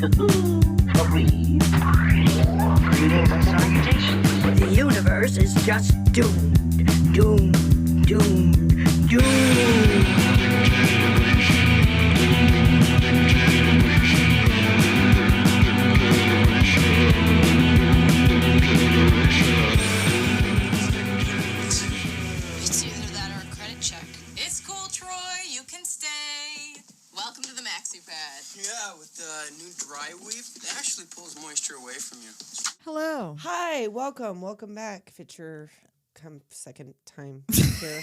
Breathe. Greetings and salutations. The universe is just doomed. Doomed. Doomed. Doomed. It's either that or a credit check. It's cool, Troy. You can stay. Welcome to the Maxi pad. Yeah, with the new dry weave, it actually pulls moisture away from you. Hello. Hi, welcome back. If it's your second time here.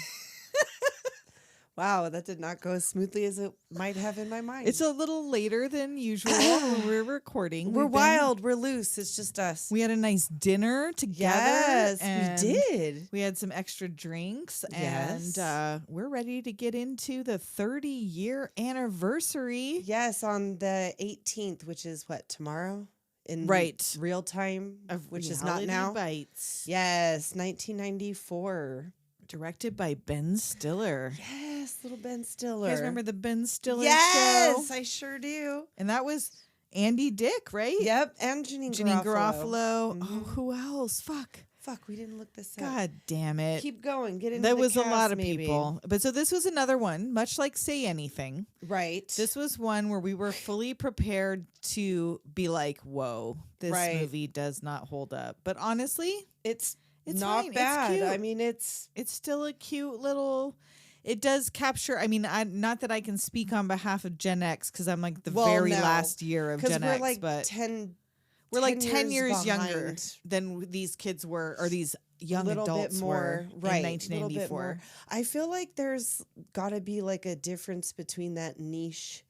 Wow, that did not go as smoothly as it might have in my mind. It's a little later than usual when we're recording. We're wild, we're loose. It's just us. We had a nice dinner together. Yes, and we did. We had some extra drinks, Yes. and we're ready to get into the 30-year anniversary. Yes, on the 18th, which is what, tomorrow? In Right. real time, which is not Reality now. Bites. Yes, 1994. Directed by Ben Stiller. Yes, little Ben Stiller. You guys remember the Ben Stiller Yes, show? I sure do. And that was Andy Dick, right? Yep, and Janeane Garofalo. Mhm. Oh, who else? Fuck, we didn't look this up. God damn it. Keep going. Get into That the was a cast, lot of maybe. people. But so this was another one, much like Say Anything. Right. This was one where we were fully prepared to be like, whoa, this Right. movie does not hold up. But honestly, It's It's not fine. It's bad. cute. I mean, it's it's still a cute little... It does capture... I mean, not that I can speak on behalf of Gen X because I'm like the very no, last year of because Gen we're X. like but 10. we're like 10 years younger behind. than these kids were, or these young Little adults bit more, were right? in Little bit 1994. more. I feel like there's got to be like a difference between that niche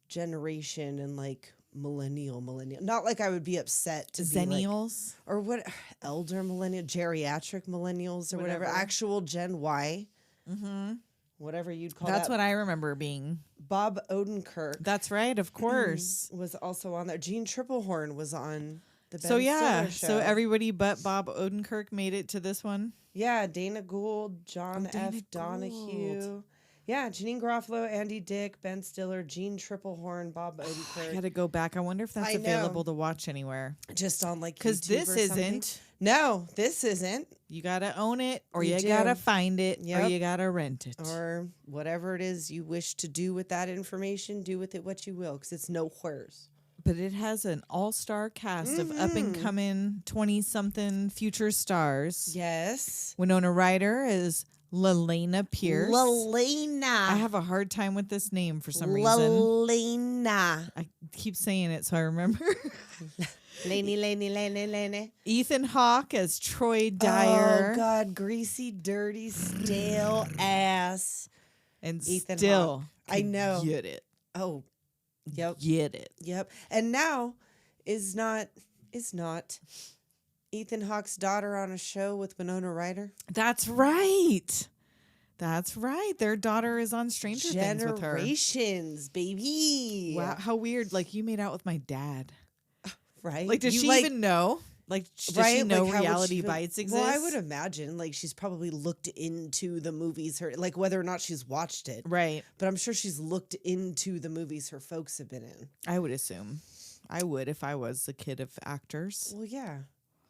generation and like millennial. Not like I would be upset to be like, Zennials. or what, elder millennial, geriatric millennials or whatever. Actual Gen Y. Mm-hmm. Whatever you'd call That's that. what I remember being. Bob Odenkirk That's right, of course. was also on there. Gene Triplehorn was on the Ben So yeah, Stiller show. so everybody but Bob Odenkirk made it to this one. Yeah, Dana Gould, John Oh, Dana F. Donahue. Gould. Yeah, Janeane Garofalo, Andy Dick, Ben Stiller, Gene Triplehorn, Bob I Odenkirk. gotta go back. I wonder if that's I know. available to watch anywhere. Just on like Because YouTube this or something. isn't. No, this isn't. You gotta own it, or You you do. gotta find it, or Yep. you gotta rent it. Or whatever it is you wish to do with that information, do with it what you will, because it's nowheres. But it has an all-star cast of up-and-coming 20-something future stars. Yes. Winona Ryder is Lelaina Pierce. Lelaina. I have a hard time with this name for some reason. Lelaina. I keep saying it so I remember. Laney. Ethan Hawke as Troy Dyer. Oh, God. Greasy, dirty, stale ass. And Ethan still Hawke. I can know. Get it. Oh, yep. Get it. Yep. And now is not Ethan Hawke's daughter on a show with Winona Ryder? That's right. That's right. Their daughter is on Stranger Things with her. Generations, baby. Wow, how weird. Like, you made out with my dad. Right? Like, does You, she even know? Like, does right? she know Like, how would Reality she feel? Bites exist? Well, I would imagine like she's probably looked into the movies like whether or not she's watched it. Right. But I'm sure she's looked into the movies her folks have been in. I would assume. I would if I was a kid of actors. Well, yeah.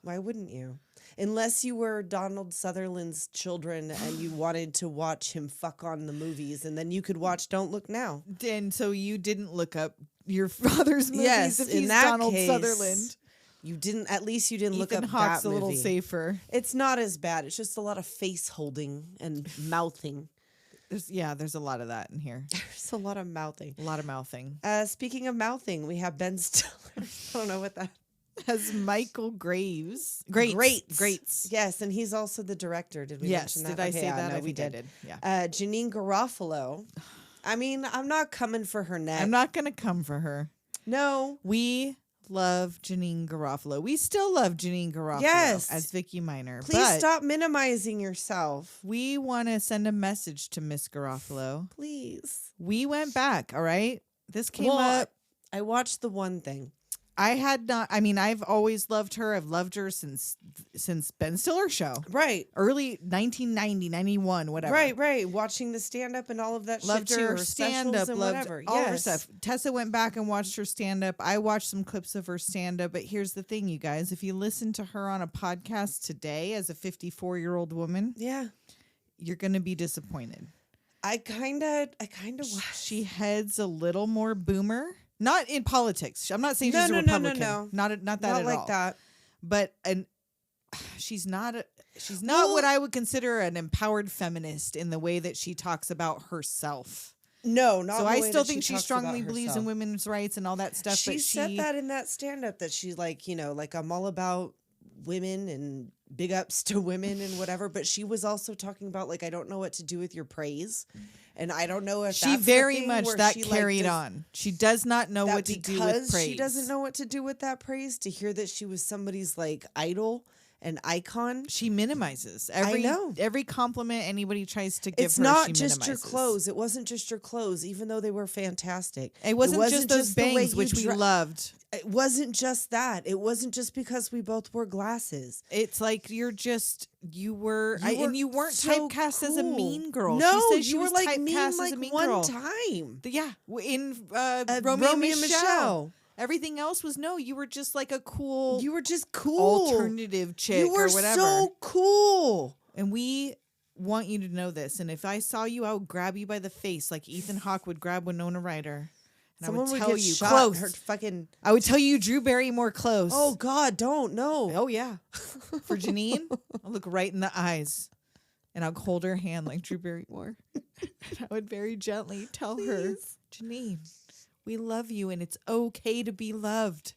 Why wouldn't you? Unless you were Donald Sutherland's children and you wanted to watch him fuck on the movies, and then you could watch Don't Look Now. And so you didn't look up your father's movies Yes, if in he's that Donald case, Sutherland. You didn't. At least you didn't look Ethan up Hawke's that a little movie. safer. It's not as bad. It's just a lot of face holding and mouthing. There's a lot of that in here. There's a lot of mouthing. A lot of mouthing. Speaking of mouthing, we have Ben Stiller. I don't know what that. As Michael Graves. Greats. Yes, and he's also the director. Did we Yes. mention that? Did I Okay, say yeah, that? no, I we think I did. did. Yeah. Janeane Garofalo. I mean, I'm not coming for her neck. I'm not going to come for her. No. We love Janeane Garofalo. We still love Janeane Garofalo Yes. as Vickie Minor. Please but stop minimizing yourself. we want to send a message to Miss Garofalo. Please. We went back, all right? This came Well, up. I watched the one thing. I've always loved her. I've loved her since Ben Stiller show. Right. Early 1990, 91, whatever. Right. Watching the stand-up and all of that Loved shit too. her Her stand-up, specials and loved whatever. all her Yes. stuff. Tessa went back and watched her stand-up. I watched some clips of her stand-up, but here's the thing, you guys. If you listen to her on a podcast today as a 54-year-old woman, Yeah. you're going to be disappointed. I kind of She heads a little more boomer. Not in politics. I'm not saying she's a Republican. No. Not that not at like all. that. But she's not what I would consider an empowered feminist in the way that she talks about herself. No, not So the I way still that think she talks strongly about believes in herself. women's rights and all that stuff. She but said that in that stand-up that she's like, like I'm all about women and big ups to women and whatever. But she was also talking about like, I don't know what to do with your praise. And I don't know if she that's very the thing much where that she, carried does, on. She does not know that what to do with praise. She doesn't know what to do with that praise. To hear that she was somebody's like idol and icon. She minimizes every compliment anybody tries to give It's her. not she just your minimizes. clothes. It wasn't just your clothes, even though they were fantastic. It wasn't just those the way bangs, you which we loved. It wasn't just that. It wasn't just because we both wore glasses. It's like you were and you weren't so typecast as a cool. mean girl. No, she said she you were was like typecast mean as like a mean one girl. time. Yeah, in Romeo Romeo and and Michelle. Everything else was no. You were just like a cool. You were just cool. Alternative chick You were or whatever. so cool. And we want you to know this. And if I saw you, I would grab you by the face like Ethan Hawke would grab Winona Ryder. And Someone I would would tell get you shot. close. Her fucking. I would tell you Drew Barrymore close. Oh God, don't no. Oh yeah. For Janeane, I'll look right in the eyes and I'll hold her hand like Drew Barrymore. And I would very gently tell her, Janeane, we love you and it's okay to be loved.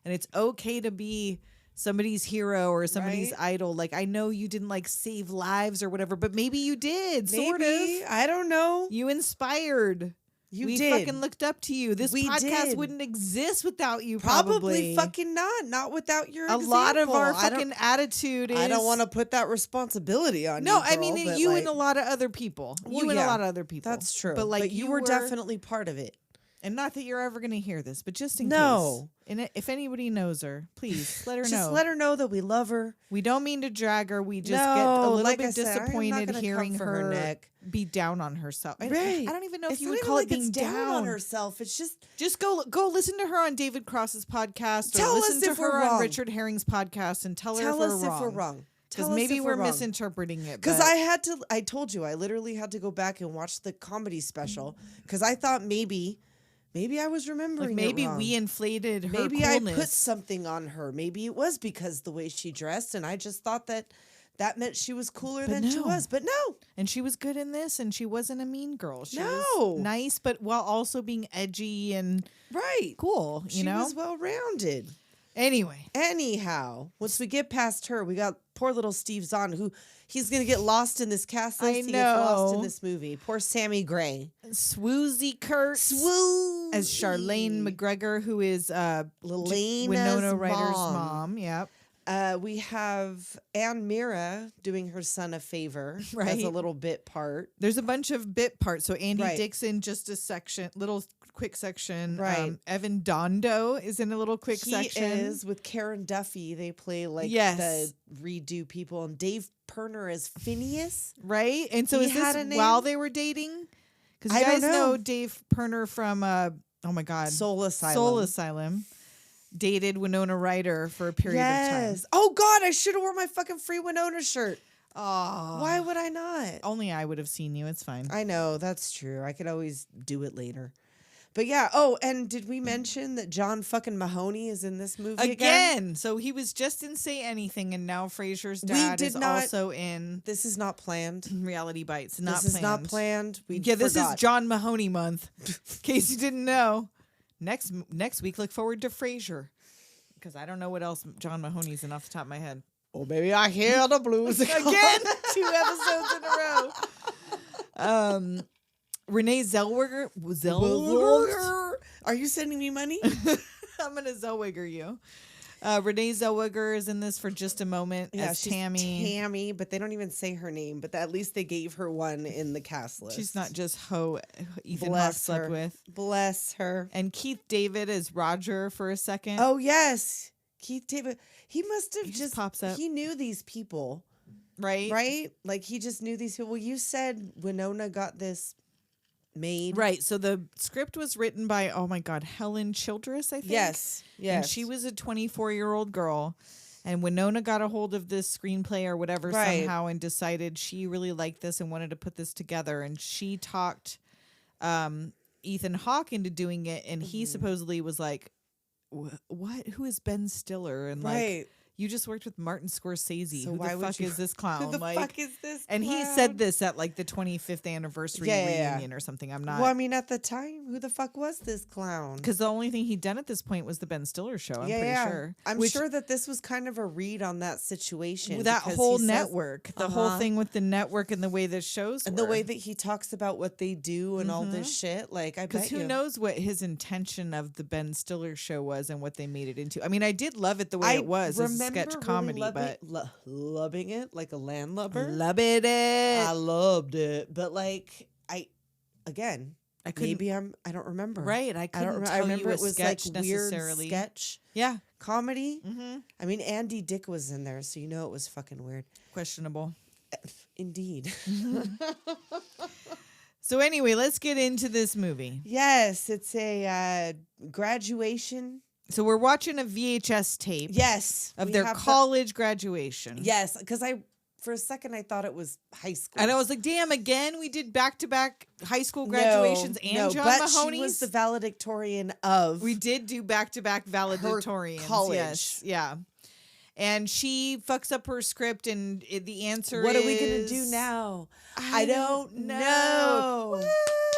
And it's okay to be somebody's hero or somebody's idol. Like, I know you didn't like save lives or whatever, but maybe you did. Sort of. I don't know. You inspired. We did. fucking looked up to you. This podcast did. wouldn't exist without you. Probably fucking not. Not without your a lot of our example. fucking attitude is. I don't want to put that responsibility on you. No, I girl, mean but, you like, and a lot of other people. well, You and a yeah, lot of other people. That's true. But like you were definitely part of it. And not that you're ever going to hear this, but just in No. case. And if anybody knows her, please let her know. Just let her know that we love her. We don't mean to drag her. We just No, get a little like I bit said, I'm not disappointed gonna hearing come for her her neck. be down on herself. I don't even know if It's you not would even call like it being it's down on herself. It's just go listen to her on David Cross's podcast or Tell us listen to if we're her on wrong. Richard Herring's podcast and tell her tell if us we're if we're wrong. Because Tell us maybe if we're wrong. misinterpreting it. Because but- I told you, I literally had to go back and watch the comedy special because I thought maybe I was remembering like maybe it wrong. we inflated her Maybe coolness. I put something on her. Maybe it was because the way she dressed, and I just thought that meant she was cooler than she no. was. But no, And she was good in this, and she wasn't a mean girl. She No. was nice, but while also being edgy and right, cool, she was well rounded. Anyway, Anyhow, once we get past her, we got poor little Steve Zahn, who he's gonna get lost in this cast list. I He gets lost in know. this movie. Poor Sammy Gray. Swoozy Kurt Swoo as Charlene McGregor, who is Lelaina's Winona Ryder's mom. mom. Yep. We have Ann Mira doing her son a favor as Right. a little bit part. There's a bunch of bit parts. So Andy Right. Dixon, just a section, little quick section. Right. Evan Dondo is in a little quick He section. is with Karen Duffy. They play like Yes. the redo people, and Dave Perner as Phineas. Right? And so He is this had a name? while they were dating? Because you I don't guys know know. Dave Perner from oh my god, Soul Asylum. Soul Asylum dated Winona Ryder for a period of Yes. time. Oh God, I should have worn my fucking Free Winona shirt. Oh, Why would I not? only I would have seen you. It's fine. I know, that's true. I could always do it later. But yeah, oh, and did we mention that John fucking Mahoney is in this movie again? So he was just in Say Anything, and now Frasier's dad did is not- also in This is not planned. Reality Bites. Not This is not planned. We Yeah, this forgot. is John Mahoney month. In case you didn't know. Next week, look forward to Frasier. Because I don't know what else John Mahoney's in off the top of my head. Oh, baby, I hear the blues Again, 2 episodes in a row. Renee Zellweger. Are you sending me money? I'm gonna Zellweger you. Renee Zellweger is in this for just a moment as she's Tammy. Tammy, but they don't even say her name. But at least they gave her one in the cast list. She's not just Ethan Hawke Bless slept her. with. Bless her. And Keith David is Roger for a second. Oh yes, Keith David. He must have just pops up. He knew these people, right? right? Like he just knew these people. Well, you said Winona got this made, Right. So the script was written by, oh my God, Helen Childress, I think. Yes. And she was a 24-year-old girl. And Winona got a hold of this screenplay or whatever somehow and decided she really liked this and wanted to put this together. And she talked Ethan Hawke into doing it. And he supposedly was like, what? Who is Ben Stiller? And like, you just worked with Martin Scorsese. So Who why the would fuck you- is this clown? Who the like, fuck is this? And he clown? said this at like the 25th anniversary reunion or something. I'm not. Well, I mean, at the time, who the fuck was this clown? Because the only thing he'd done at this point was the Ben Stiller show. I'm pretty sure. I'm sure that this was kind of a read on that situation. That because whole he says- network, the whole thing with the network and the way the shows and were. the way that he talks about what they do and all this shit. Like, I bet Because who knows what his intention of the Ben Stiller show was and what they made it into. I mean, I did love it the way it was as a sketch really comedy, but loving it like a landlubber. loved it. I loved it, but like I couldn't. maybe I don't remember. Right, I couldn't remember. tell I remember you a it was sketch like weird necessarily. sketch Yeah, comedy. I mean, Andy Dick was in there, so you know it was fucking weird. questionable. Indeed. So anyway, let's get into this movie. Yes, it's a graduation. So we're watching a VHS tape Yes, of we their have college graduation. Yes, because for a second I thought it was high school. And I was like, damn, again, we did back-to-back high school graduations and John but Mahoney's. she was the valedictorian of. We did do back-to-back valedictorians. college. Yes, yeah. And she fucks up her script, and the answer What is... are we going to do now? I don't know. Woo!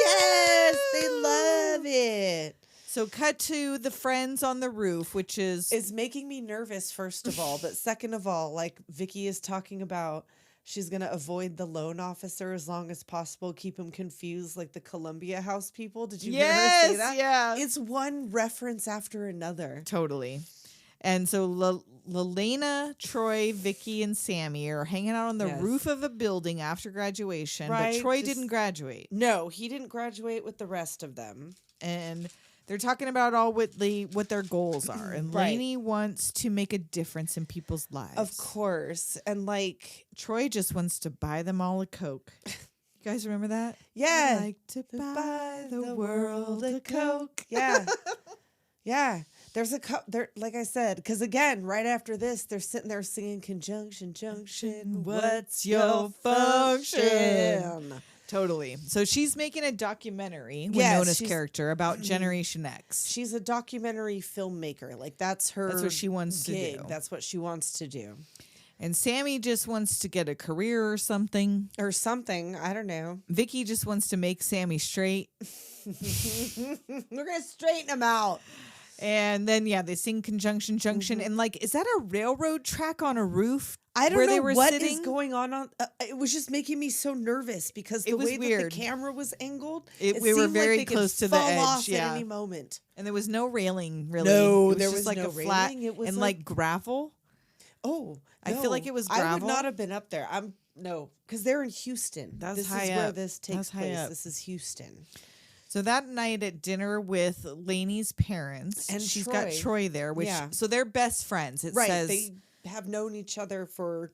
Yes, they love it. So cut to the friends on the roof, which is... It's making me nervous, first of all. But second of all, like Vickie is talking about, she's going to avoid the loan officer as long as possible, keep him confused like the Columbia House people. Did you hear her say that? Yeah. It's one reference after another. Totally. And so Lelaina, Troy, Vickie, and Sammy are hanging out on the roof of a building after graduation. Right, But Troy just- didn't graduate. No, he didn't graduate with the rest of them. And they're talking about all what their goals are. And Right. Lainey wants to make a difference in people's lives. Of course. And like, Troy just wants to buy them all a Coke. You guys remember that? yeah. I like to buy the world a Coke. Yeah. Yeah. There's there, like I said, because again, right after this, they're sitting there singing Conjunction Junction. What's your function? Totally. So she's making a documentary, Yes, Winona's she's- character, about Generation X. She's a documentary filmmaker. Like that's her. That's what she wants to gig. do. That's what she wants to do. And Sammy just wants to get a career or something. Or something. I don't know. Vickie just wants to make Sammy straight. We're going to straighten him out. And then, they sing Conjunction Junction. And, like, is that a railroad track on a roof? I don't where know they were what sitting? is going on. It was just making me so nervous because the It was way weird. that the camera was angled, We seemed were like very they could close to the fall edge, off yeah. at any moment. And there was no railing, really. No, It there just was like no a flat railing. It was and like- like gravel. Oh, I feel like it was I would gravel. not have been up there. Because they're in Houston. That's this high is where up. this takes That's high place. up. This is Houston. So that night at dinner with Lainey's parents, And she's Troy. got Troy there, which Yeah. they're best friends. It Right. says They have known each other for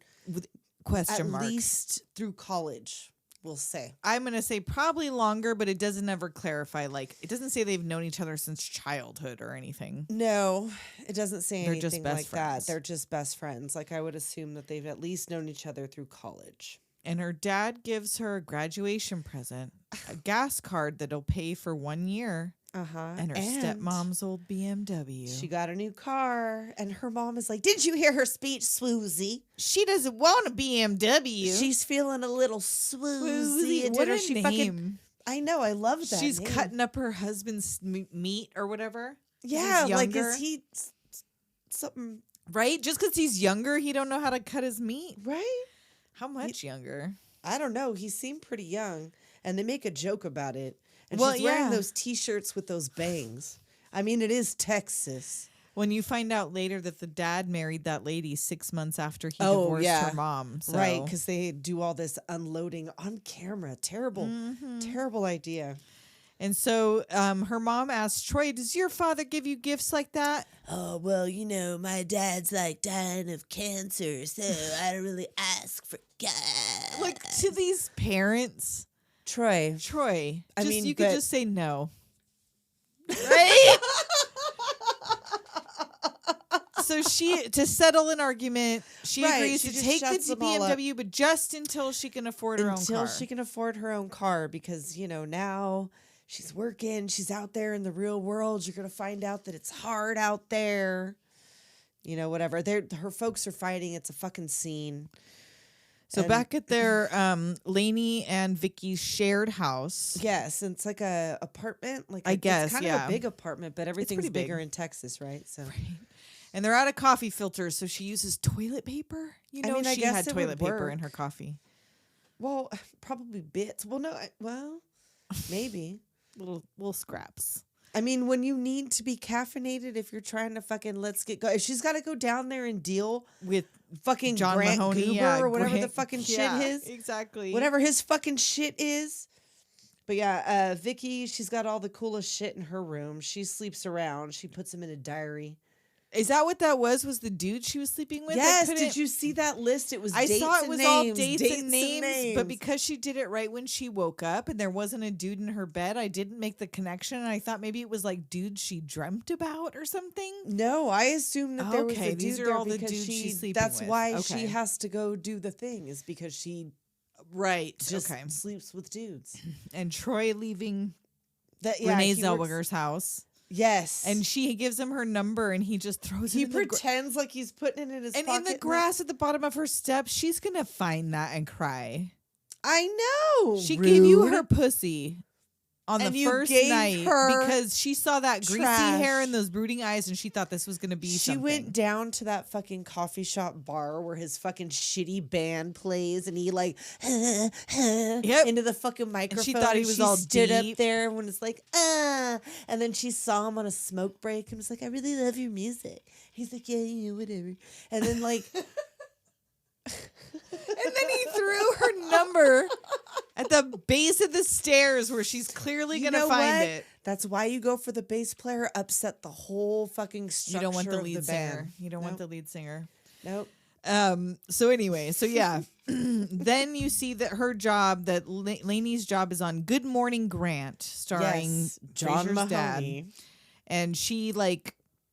question at mark. least through college, we'll say. I'm gonna say probably longer, but it doesn't ever clarify. Like it doesn't say they've known each other since childhood or anything. No, it doesn't say They're just anything best like friends. that. They're just best friends. Like I would assume that they've at least known each other through college. And her dad gives her a graduation present, a gas card that'll pay for 1 year, and her stepmom's old BMW. She got a new car, and her mom is like, "Did you hear her speech, Swoozy? She doesn't want a BMW. She's feeling a little swoozy." What a She name. fucking, I know, I love that. She's name. cutting up her husband's meat or whatever. Yeah, He's like younger. is he something Right? Just because he's younger, he don't know how to cut his meat. right? How much younger? I don't know. He seemed pretty young, and they make a joke about it. And Well, she's wearing yeah. those T-shirts with those bangs. I mean, it is Texas. When you find out later that the dad married that lady 6 months after he divorced her mom. So. Right, because they do all this unloading on camera. Terrible, terrible idea. And so her mom asked Troy, does your father give you gifts like that? Oh, well, my dad's like dying of cancer, so I don't really ask for God. Like, to these parents, Troy. I mean, you could just say no. Right? So to settle an argument, she Right, agrees she to just take shuts the them all up. BMW, but just until she can afford her own car. Until she can afford her own car, because, now she's working, she's out there in the real world. You're going to find out that it's hard out there. Whatever. Her folks are fighting. It's a fucking scene. So back at their Lainey and Vickie's shared house. Yes, and it's like a apartment. Like I guess, it's kind of a big apartment, but everything's pretty big. bigger in Texas, right? So, And they're out of coffee filters, so she uses toilet paper. I She guess had it toilet would paper work. in her coffee. well, probably bits. Well, no, maybe. Little scraps. I mean, when you need to be caffeinated, if you're trying to fucking if she's got to go down there and deal With fucking John Grant Mahoney, Goober or whatever the Grant- fucking yeah, shit is, exactly. whatever his fucking shit is. But yeah, Vickie, she's got all the coolest shit in her room. She sleeps around. She puts him in a diary. Is that what that was? Was the dude she was sleeping with? Yes. Did you see that list? It was. I dates saw it and was names, all dates and names, but because she did it right when she woke up and there wasn't a dude in her bed, I didn't make the connection. And I thought maybe it was like dudes she dreamt about or something. No, I assumed that there was a dude these are there all the because dudes she's sleeping that's with. why Okay. she has to go do the thing, is because she Right. just sleeps with dudes. And Troy leaving That Renee he works- Zellweger's house. Yes, And she gives him her number and he just throws he it in the pretends like he's putting it in his and pocket. in the grass at the bottom of her steps, she's going to find that and cry. I know. She gave you Rude. her pussy on And the you first gave night her because she saw that greasy trash. hair and those brooding eyes and she thought this was going to be She something. went down to that fucking coffee shop bar where his fucking shitty band plays, and he like into the fucking microphone. thought he and was she all stood deep. up there when it's like and then she saw him on a smoke break and was like, "I really love your music." He's like, "Yeah, whatever." And then like. And then he threw her number at the base of the stairs where she's clearly going to find it. That's why you go for the bass player. Upset the whole fucking structure. You don't want the of lead the singer. band. You don't want Nope. the lead singer. Nope. So anyway, so yeah, then you see that her job, that Lainey's job is on Good Morning Grant, starring Yes, John Frasier's dad. Mahoney. And she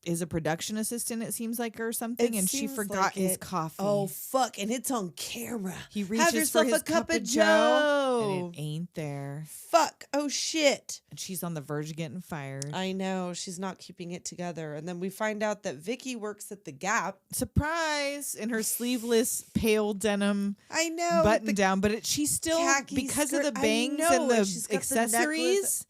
is a production assistant, it seems like, or something, It and she seems forgot like his it. coffee. Oh fuck! And it's on camera. He reaches Have yourself for his a cup of and Joe. it ain't there. Fuck! Oh shit! And she's on the verge of getting fired. I know she's not keeping it together, and then we find out that Vickie works at the Gap. Surprise! In her sleeveless pale denim I know button down, but she's still, khaki because of skirt. the I bangs know, and and she's the got the necklace. accessories,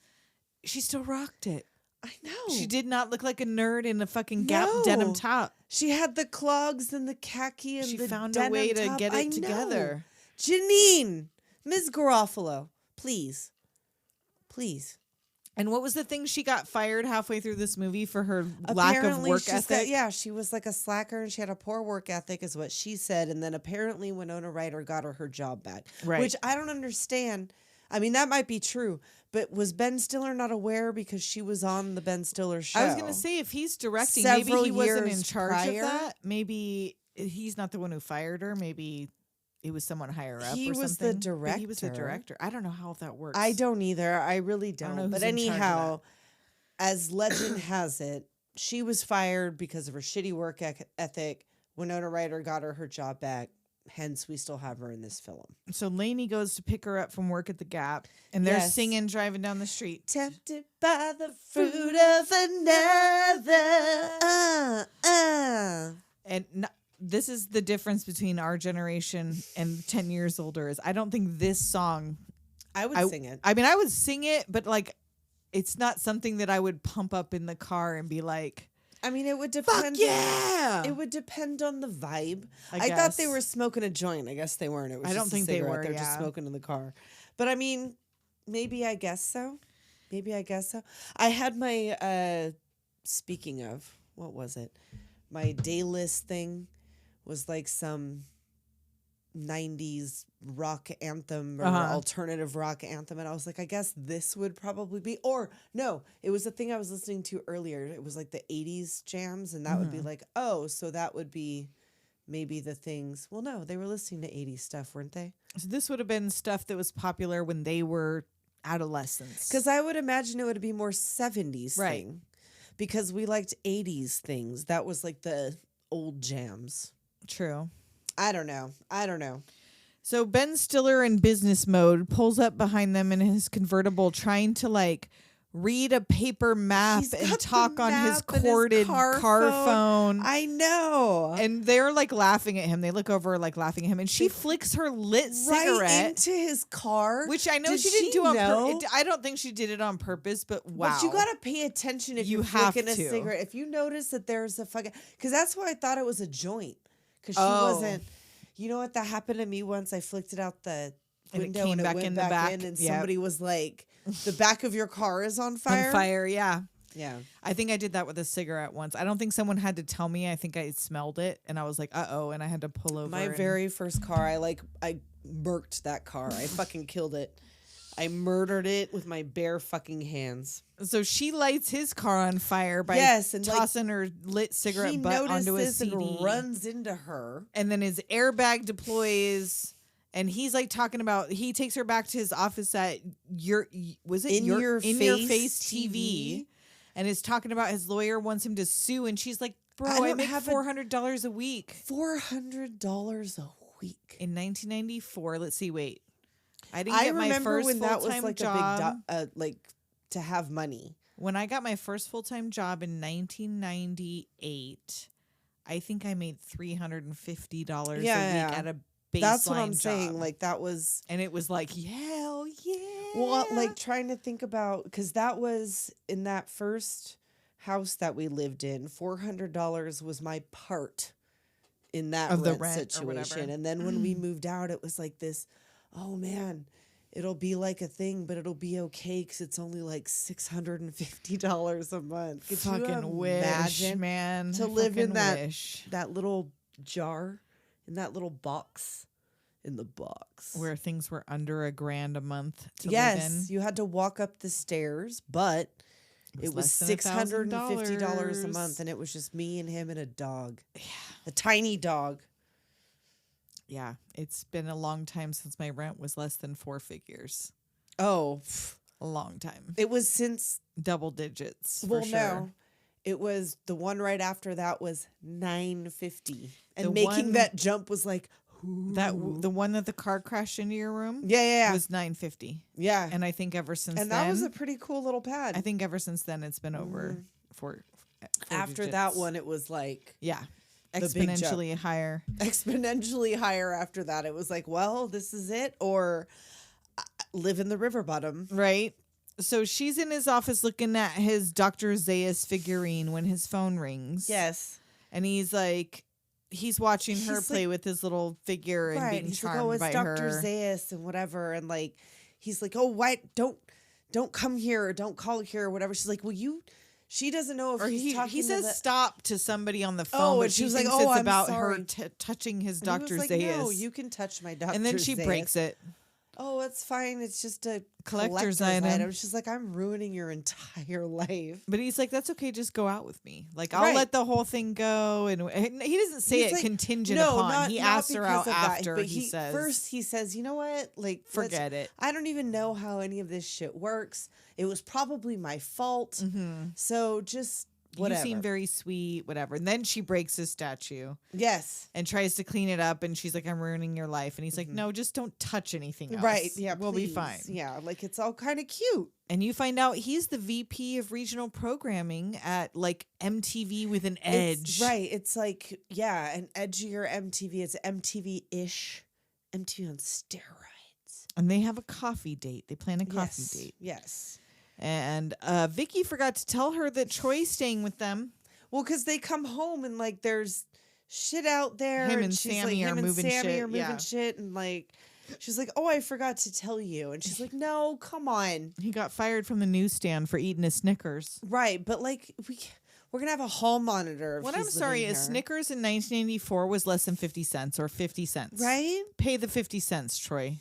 she still rocked it. I know She did not look like a nerd in a fucking Gap denim No. top. She had the clogs and the khaki and She the found a denim way to top. get I it know. together. Janeane, Ms. Garofalo, please. And what was the thing she got fired halfway through this movie for her lack of work she's ethic? she was like a slacker and she had a poor work ethic is what she said. And then apparently Winona Ryder got her job back. Right. Which I don't understand. I mean, that might be true. But was Ben Stiller not aware because she was on the Ben Stiller show? I was going to say, if he's directing, Several maybe he wasn't in years charge prior. of that. Maybe he's not the one who fired her. Maybe it was someone higher up He or was something. the But he was the director. director. I don't know how that works. I don't either. I really don't know don't. who's But in charge of anyhow, as legend has it, she was fired because of her shitty work ethic. Winona Ryder got her job back. Hence, we still have her in this film. So Lainey goes to pick her up from work at the Gap, and they're Yes. singing driving down the street. Tempted by the fruit of another. And this is the difference between our generation and 10 years older. Is I don't think this song. I would sing it. I mean, I would sing it, but like, it's not something that I would pump up in the car and be like, I mean, it would "Fuck depend. yeah!" It would depend on the vibe. I thought they guess. were smoking a joint. I guess they weren't. It was I don't just a think they cigarette. were, They're just yeah. smoking in the car. But I mean, maybe I guess so. I had my speaking of, what was it? My day list thing was like some 90s rock anthem or alternative rock anthem, and I was like, I guess this would probably be, or no, it was the thing I was listening to earlier. It was like the 80s jams, and that would be like, oh, so that would be maybe the things. Well, no, they were listening to 80s stuff, weren't they? So this would have been stuff that was popular when they were adolescents. Because I would imagine it would be more 70s Right. thing, because we liked 80s things. That was like the old jams. True. I don't know. So Ben Stiller in business mode pulls up behind them in his convertible, trying to like read a paper map He's and got talk the on his map and his corded car phone. I know. And they're like laughing at him. They look over like laughing at him, and she flicks her lit Right cigarette into his car. which I know Did she didn't do on know? purpose. I don't think she did it on purpose, but wow. But you gotta pay attention if You you're have flicking a to. cigarette. If you notice that there's a fucking, because that's why I thought it was a joint. Because she Oh. wasn't. You know what? That happened to me once. I flicked it out the And it window came and it back went in the back back. in, and Yep. somebody was like, "The back of your car is on fire." on fire, yeah. Yeah. I think I did that with a cigarette once. I don't think someone had to tell me. I think I smelled it, and I was like, "Uh-oh," and I had to pull over. My and- very first car, I murked that car. I fucking killed it. I murdered it with my bare fucking hands. So she lights his car on fire by Yes, and, like, tossing her lit cigarette He butt onto his notices CD. and runs into her. And then his airbag deploys, and he's like talking about, he takes her back to his office at In Your Face TV, and is talking about his lawyer wants him to sue, and she's like, bro, I I don't make have $400 a week. $400 a week. In 1994, let's see, wait. I didn't I get my remember first when that was full-time like job. a big like to have money. When I got my first full-time job in 1998, I think I made $350 a week Yeah. at a baseline That's what I'm job. saying. Like that was And it was like, hell yeah. well, like trying to think about, because that was in that first house that we lived in. $400 was my part in that Of the rent rent or whatever. situation. And then when we moved out, it was like this. Oh man, it'll be like a thing, but it'll be okay because it's only like $650 a month. Could you fucking wish, imagine man. to live in Fucking wish. that little jar, in that little box, in the box Where things were under $1,000 a month to live yes, in. you had to walk up the stairs, but it was less than $650 a $1,000. month, and it was just me and him and a dog, a tiny dog. Yeah, it's been a long time since my rent was less than 4 figures. Oh, A long time. it was since Double digits. well, for sure. no, it was the one right after that was $950, and The making one- that jump was like, The one that the car crashed into your room yeah, was $950. yeah, And I think ever since and then, that was a pretty cool little pad. I think ever since then it's been over four After digits. that one, it was like Yeah. the big jump. Exponentially higher. Exponentially higher after that. It was like, well, this is it, or live in the river bottom. Right. So she's in his office looking at his Dr. Zaius figurine when his phone rings. Yes. And he's like, he's watching her He's play like- with his little figure and being He's like, charmed oh, it's by Dr. her. Zaius and whatever. And like, he's like, oh, why don't come here or don't call here or whatever. She's like, well, she doesn't know if Or he's talking he to says the, stop to somebody on the phone, Oh, but and she she was like, thinks "Oh, it's I'm about sorry." her touching his And he Dr. was like, Zaius. no, you can touch my Dr. And then she Zaius. breaks it. Oh, it's fine. It's just a Collector's collector's item. item. She's like, I'm ruining your entire life. But he's like, that's okay, just go out with me. Like, I'll Right. let the whole thing go. And he doesn't say He's it like, contingent no, upon. He asks her out because of that, after but he says, first he says, you know what? Like, forget it. I don't even know how any of this shit works. It was probably my fault. So just whatever. You seem very sweet, whatever. And then she breaks his statue yes. and tries to clean it up. And she's like, I'm ruining your life. And he's like, no, just don't touch anything else. Right. Yeah. We'll be please. fine. Yeah. Like it's all kind of cute. And you find out he's the VP of regional programming at like MTV with an edge. Right. It's like, yeah, an edgier MTV. It's MTV-ish. MTV on steroids. And they have a coffee date. They plan a coffee Yes. date. Yes. And Vickie forgot to tell her that Troy's staying with them. Well, because they come home and like there's shit out there. Him and she's Sammy like, are him moving and Sammy shit, are moving yeah. shit. And like, she's like, oh, I forgot to tell you. And she's like, no, come on. He got fired from the newsstand for eating his Snickers. Right. But like, We're gonna have a hall monitor. If What I'm he's sorry living is here. Snickers in 1984 was less than 50 cents or 50 cents. Right? Pay the 50 cents, Troy.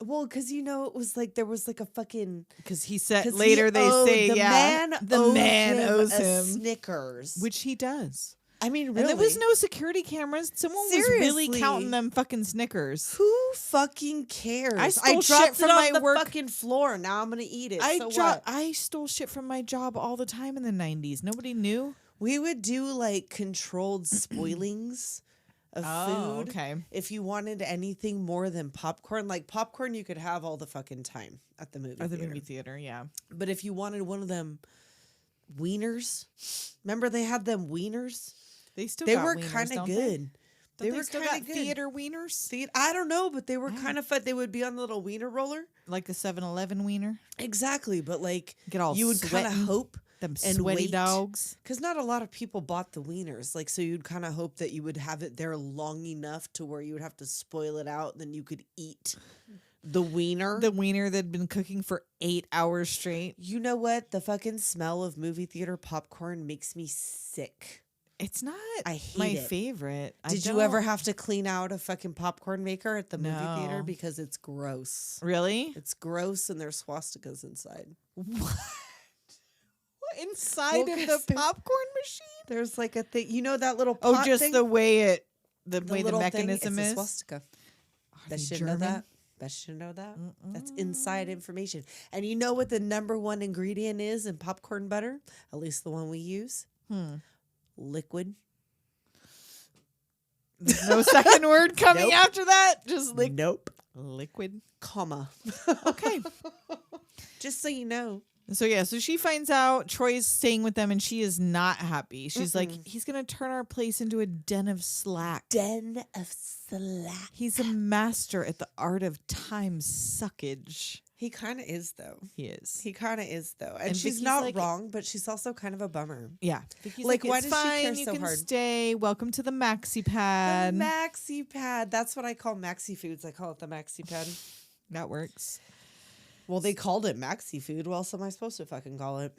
Well, because it was like there was like a fucking. Because he said 'cause later he they owed- say, the yeah, man the owed man him owes a him. Snickers, Which he does. I mean, really, And there was no security cameras. Someone was really Seriously. counting them fucking Snickers. Who fucking cares? I stole dropped shit from it on my the work. fucking floor. Now I'm gonna eat it. I so what? I stole shit from my job all the time in the 90s. Nobody knew. We would do like controlled spoilings of food. Okay. If you wanted anything more than popcorn, like popcorn, you could have all the fucking time at the movie Or the theater. movie theater, yeah. But if you wanted one of them wieners, remember they had them wieners? They still They got were wieners, kind of don't good. They were still kind got of good. theater wieners? I don't know, but they were kind of fun. They would be on the little wiener roller. Like the 7-Eleven wiener? Exactly, but like Get all you would kind of sweating. hope Them and sweaty wait. dogs. Because not a lot of people bought the wieners. Like, so you'd kind of hope that you would have it there long enough to where you would have to spoil it out. And then you could eat the wiener. The wiener that had been cooking for 8 hours straight. You know what? The fucking smell of movie theater popcorn makes me sick. It's not I hate my it. favorite. Did you ever have to clean out a fucking popcorn maker at the movie No. theater? Because it's gross. Really? It's gross and there's swastikas inside. What? Inside Well, of 'cause the popcorn machine? There's like a thing. You know that little Oh, pot just thing? the way the The way the little thing, mechanism it's is. a swastika. Are Best they should know German? that. Best should know that. That's inside information. And you know what the number one ingredient is in popcorn butter? At least the one we use? Liquid. There's no second word coming Nope. after that. Just Nope. liquid. Comma. Okay. Just so you know. So yeah, so she finds out Troy's staying with them and she is not happy. She's like, he's gonna turn our place into a den of slack. Den of slack. He's a master at the art of time suckage. He kind of is, though. He is. He kind of is, though. And, And she's Vickie's not like- wrong, but she's also kind of a bummer. Yeah. Vickie's Like, why it's does she care fine, you so can hard? stay. Welcome to the Maxi Pad. The Maxi Pad. That's what I call Maxi Foods. I call it the Maxi Pad. That works. Well, they called it Maxi Food. What else am I supposed to fucking call it?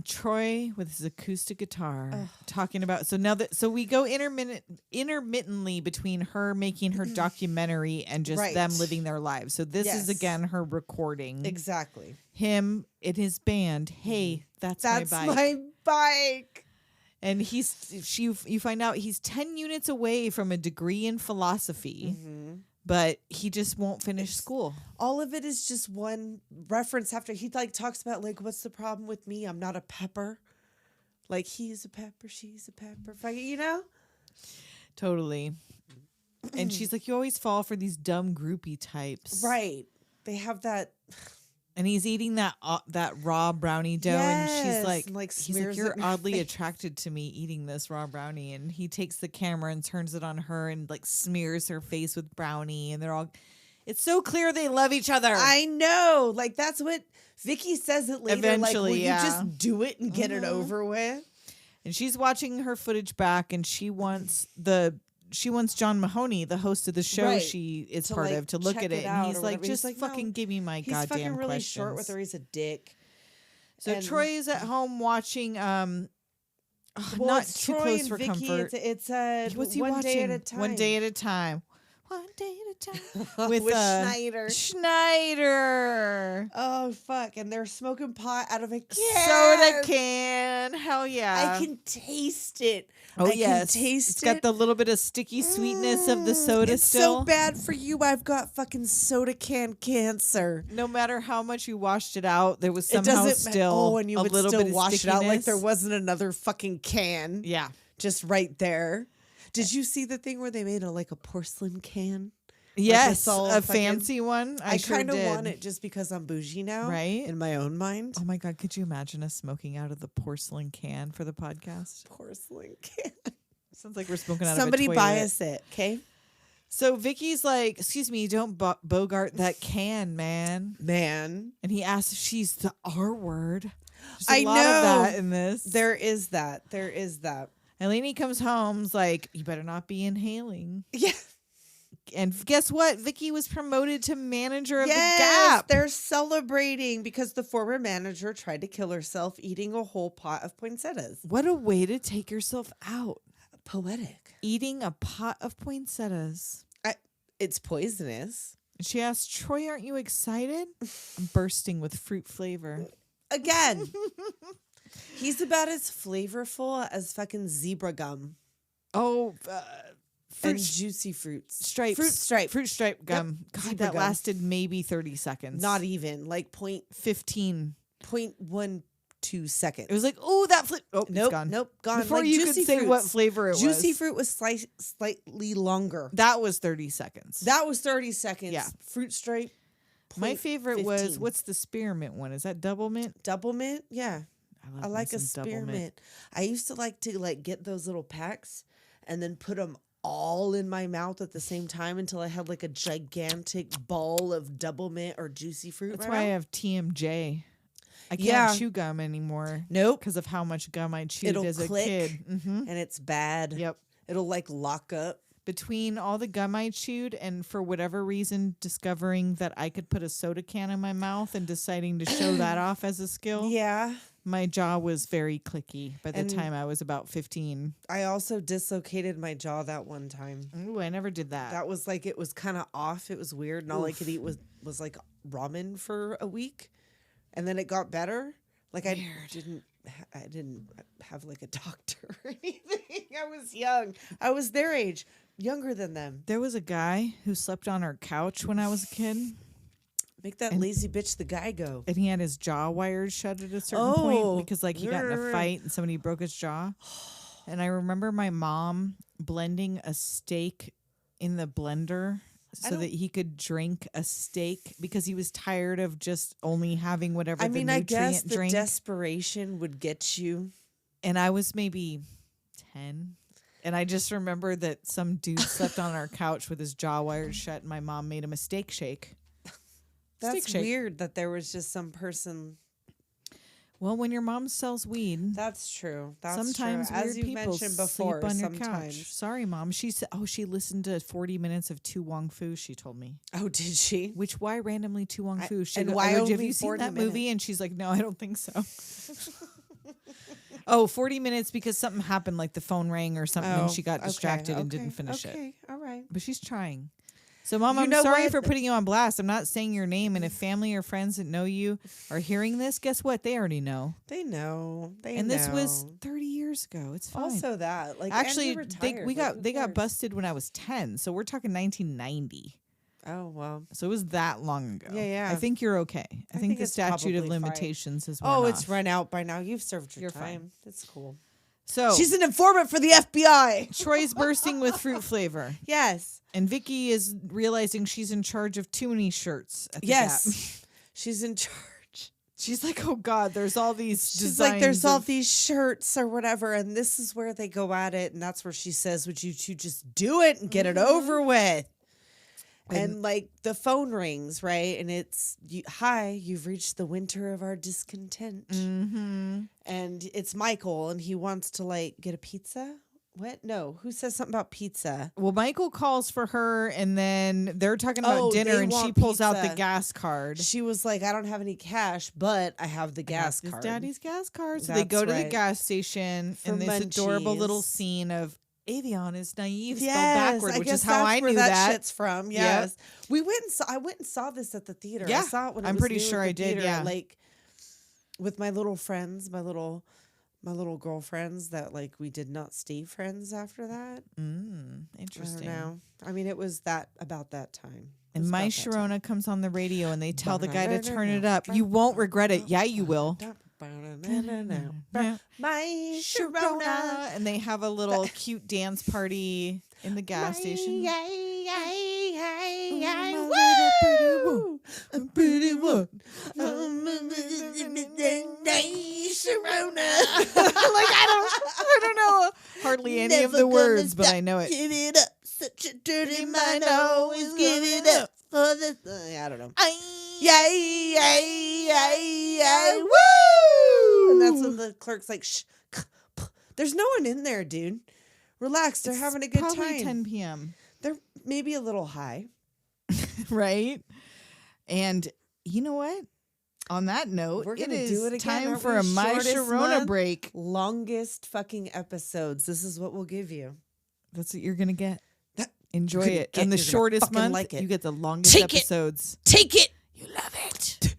Troy with his acoustic guitar talking about so we go intermittently between her making her documentary and just Right. them living their lives. So this is Yes. again her recording Exactly. him in his band. Hey, that's Mm-hmm. That's my bike. my bike. And you find out he's 10 units away from a degree in philosophy, but he just won't finish school. All of it is just one reference after he like talks about like, what's the problem with me? I'm not a pepper. Like he's a pepper, she's a pepper. You know? Totally. And she's like, you always fall for these dumb groupie types. Right. They have that. And he's eating that raw brownie dough, and she's Yes, like, and, like, he's like, smears it you're in her oddly face." attracted to me eating this raw brownie. And he takes the camera and turns it on her and like smears her face with brownie. And it's so clear they love each other. I know. Like that's what Vickie says it later. Eventually, like, will yeah. you just do it and get it over with? And she's watching her footage back, and she wants John Mahoney, the host of the show Right. she is To, part like, of, to look check at it it. out And he's or like, whatever. He's just like, no, fucking give me my He's goddamn fucking really questions. short with her. He's a dick. So And- Troy is at home watching Well, not it's too Troy close and for Vickie. comfort. It's What's he one watching? day at a time. One day at a time. One day at a time. With, Schneider. Schneider. Oh fuck! And they're smoking pot out of a can. Soda can. Hell yeah. I can taste it. Oh, I yes. can taste It's it. got the little bit of sticky sweetness of the soda It's still. so bad for you. I've got fucking soda can cancer. No matter how much you washed it out, there was It somehow doesn't still Oh, and you a would little still bit of wash it out like there stickiness. wasn't another fucking can. Yeah. Just right there. Did you see the thing where they made a porcelain can? Yes, all a fucking- fancy one. I sure kind of did. want it just because I'm bougie now, Right? In my own mind. Oh my God, could you imagine us smoking out of the porcelain can for the podcast? Porcelain can. Sounds like we're smoking out Somebody of a buy toilet. us it, okay? So Vickie's like, excuse me, don't bogart that can, man. Man, And he asks if she's the R word. There's I a lot know. of that in this. there is that. There is that. Eleni comes home's like, you better not be inhaling. Yeah. And guess what? Vickie was promoted to manager of the Yes, Gap. they're celebrating because the former manager tried to kill herself eating a whole pot of poinsettias. What a way to take yourself out. Poetic. Eating a pot of poinsettias. It's poisonous. She asked, Troy, aren't you excited? I'm bursting with fruit flavor. Again. He's about as flavorful as fucking zebra gum. Oh, And juicy fruits. stripes. Fruit stripe gum. God, Zebra that gum. lasted maybe 30 seconds. Not even. Like 15. 0.12 seconds. It was like, oh, that oh, it's Nope, gone. nope, gone. Before Like you could juicy say what fruits. flavor it was. Juicy fruit was slightly longer. That was 30 seconds. That was 30 seconds. Yeah. Fruit stripe. My favorite was, 15. what's the spearmint one? Is that double mint? Double mint? Yeah. love I me like a some double mint. spearmint. I used to like to get those little packs and then put them all in my mouth at the same time until I had like a gigantic ball of double mint or juicy fruit. That's right why I out. have TMJ. I can't Yeah. chew gum anymore. Nope. Because of how much gum I chewed It'll as a click. kid. Hmm. And it's bad. Yep. It'll like lock up. Between all the gum I chewed and for whatever reason discovering that I could put a soda can in my mouth and deciding to show that off as a skill, Yeah. my jaw was very clicky by the And- time I was about 15. I also dislocated my jaw that one time. Ooh, I never did that. That was like, it was kind of off. It was weird. And all I could eat was like ramen for a week. And then it got better. Like I didn't have like a doctor or anything. I was young. I was their age, younger than them. There was a guy who slept on our couch when I was a kid, Make that lazy bitch the guy go. and he had his jaw wired shut at a certain Oh. point because like he got in a fight and somebody broke his jaw. And I remember my mom blending a steak in the blender so that he could drink a steak because he was tired of just only having whatever I the mean, I nutrient guess the drink. desperation would get you. And I was maybe 10. And I just remember that some dude slept on our couch with his jaw wired shut and my mom made him a steak shake. That's Steak shake. weird that there was just some person. Well, when your mom sells weed, That's true. That's sometimes true. weird As you people mentioned before, sleep on your sometimes. couch. Sorry, Mom. She said, she listened to 40 minutes of Tu Wong Fu, she told me. Oh, did she? Which, why randomly Tu Wong Fu? She and go- why I go, have only you seen 40 that movie? minutes? And she's like, no, I don't think so. 40 minutes because something happened, like the phone rang or something, and she got distracted and didn't finish it. Okay, all right. But she's trying. So, Mom, You I'm know sorry what? for putting you on blast. I'm not saying your name. And if family or friends that know you are hearing this, guess what? They already know. They know. And this was 30 years ago. It's fine. also that. Like, Actually, and you're they retired, got who cares? busted when I was 10. So we're talking 1990. Oh well. So it was that long ago. Yeah, yeah. I think you're okay. I think the it's statute of probably fine. limitations is Oh, run it's off. run out by now. You've served your You're time. fine. That's cool. So She's an informant for the FBI. Troy's bursting with fruit flavor. Yes. And Vickie is realizing she's in charge of too many shirts at the Yes. Gap. She's in charge. She's like, oh God, there's all these She's designs like, there's all of- these shirts or whatever, and this is where they go at it, and that's where she says, would you two just do it and get it over with? And like the phone rings, right? And it's, hi, you've reached the winter of our discontent. Mm-hmm. And it's Michael, and he wants to like get a pizza. What? No. Who says something about pizza? Well, Michael calls for her, and then they're talking about Oh, dinner, they and she want pulls out the pizza. gas card. She was like, I don't have any cash, but I have the gas His card. daddy's gas card. So they That's go to the right. gas station, For and this adorable little munchies. scene of Avion is naive spelled Yes, backward, I which guess is how that's I where knew that that. shit's from. Yes, we went and saw. I went and saw this at the theater. Yeah, I saw it when it I'm was pretty new sure at the I did, theater, yeah. like with my little friends, my little girlfriends that like we did not stay friends after that. I don't Interesting. know. I mean, it was about that time. It And was My about that time. Sharona comes on the radio, and they tell the guy to turn it up. You won't regret it. Yeah, you will. My Sharona. Sharona, and they have a little cute dance party in the gas station. Woo! Pretty one. I don't know hardly any of the words, but I know it. Give it up. Such a dirty mind. Always give it up for the. I don't know. Yay, Yay, yay, yay, woo! And that's when the clerk's like, shh, there's no one in there, dude. Relax, they're having a good Probably time. 10 p.m. They're maybe a little high. Right? And you know what? On that note, We're it gonna is do it again. time Aren't for we? a My Shortest Sharona month, break. Longest fucking episodes. This is what we'll give you. That's what you're going to get. Enjoy gonna it. get- And the you're gonna shortest fucking month, like it. you get the longest Take it. episodes. Take it. You love it.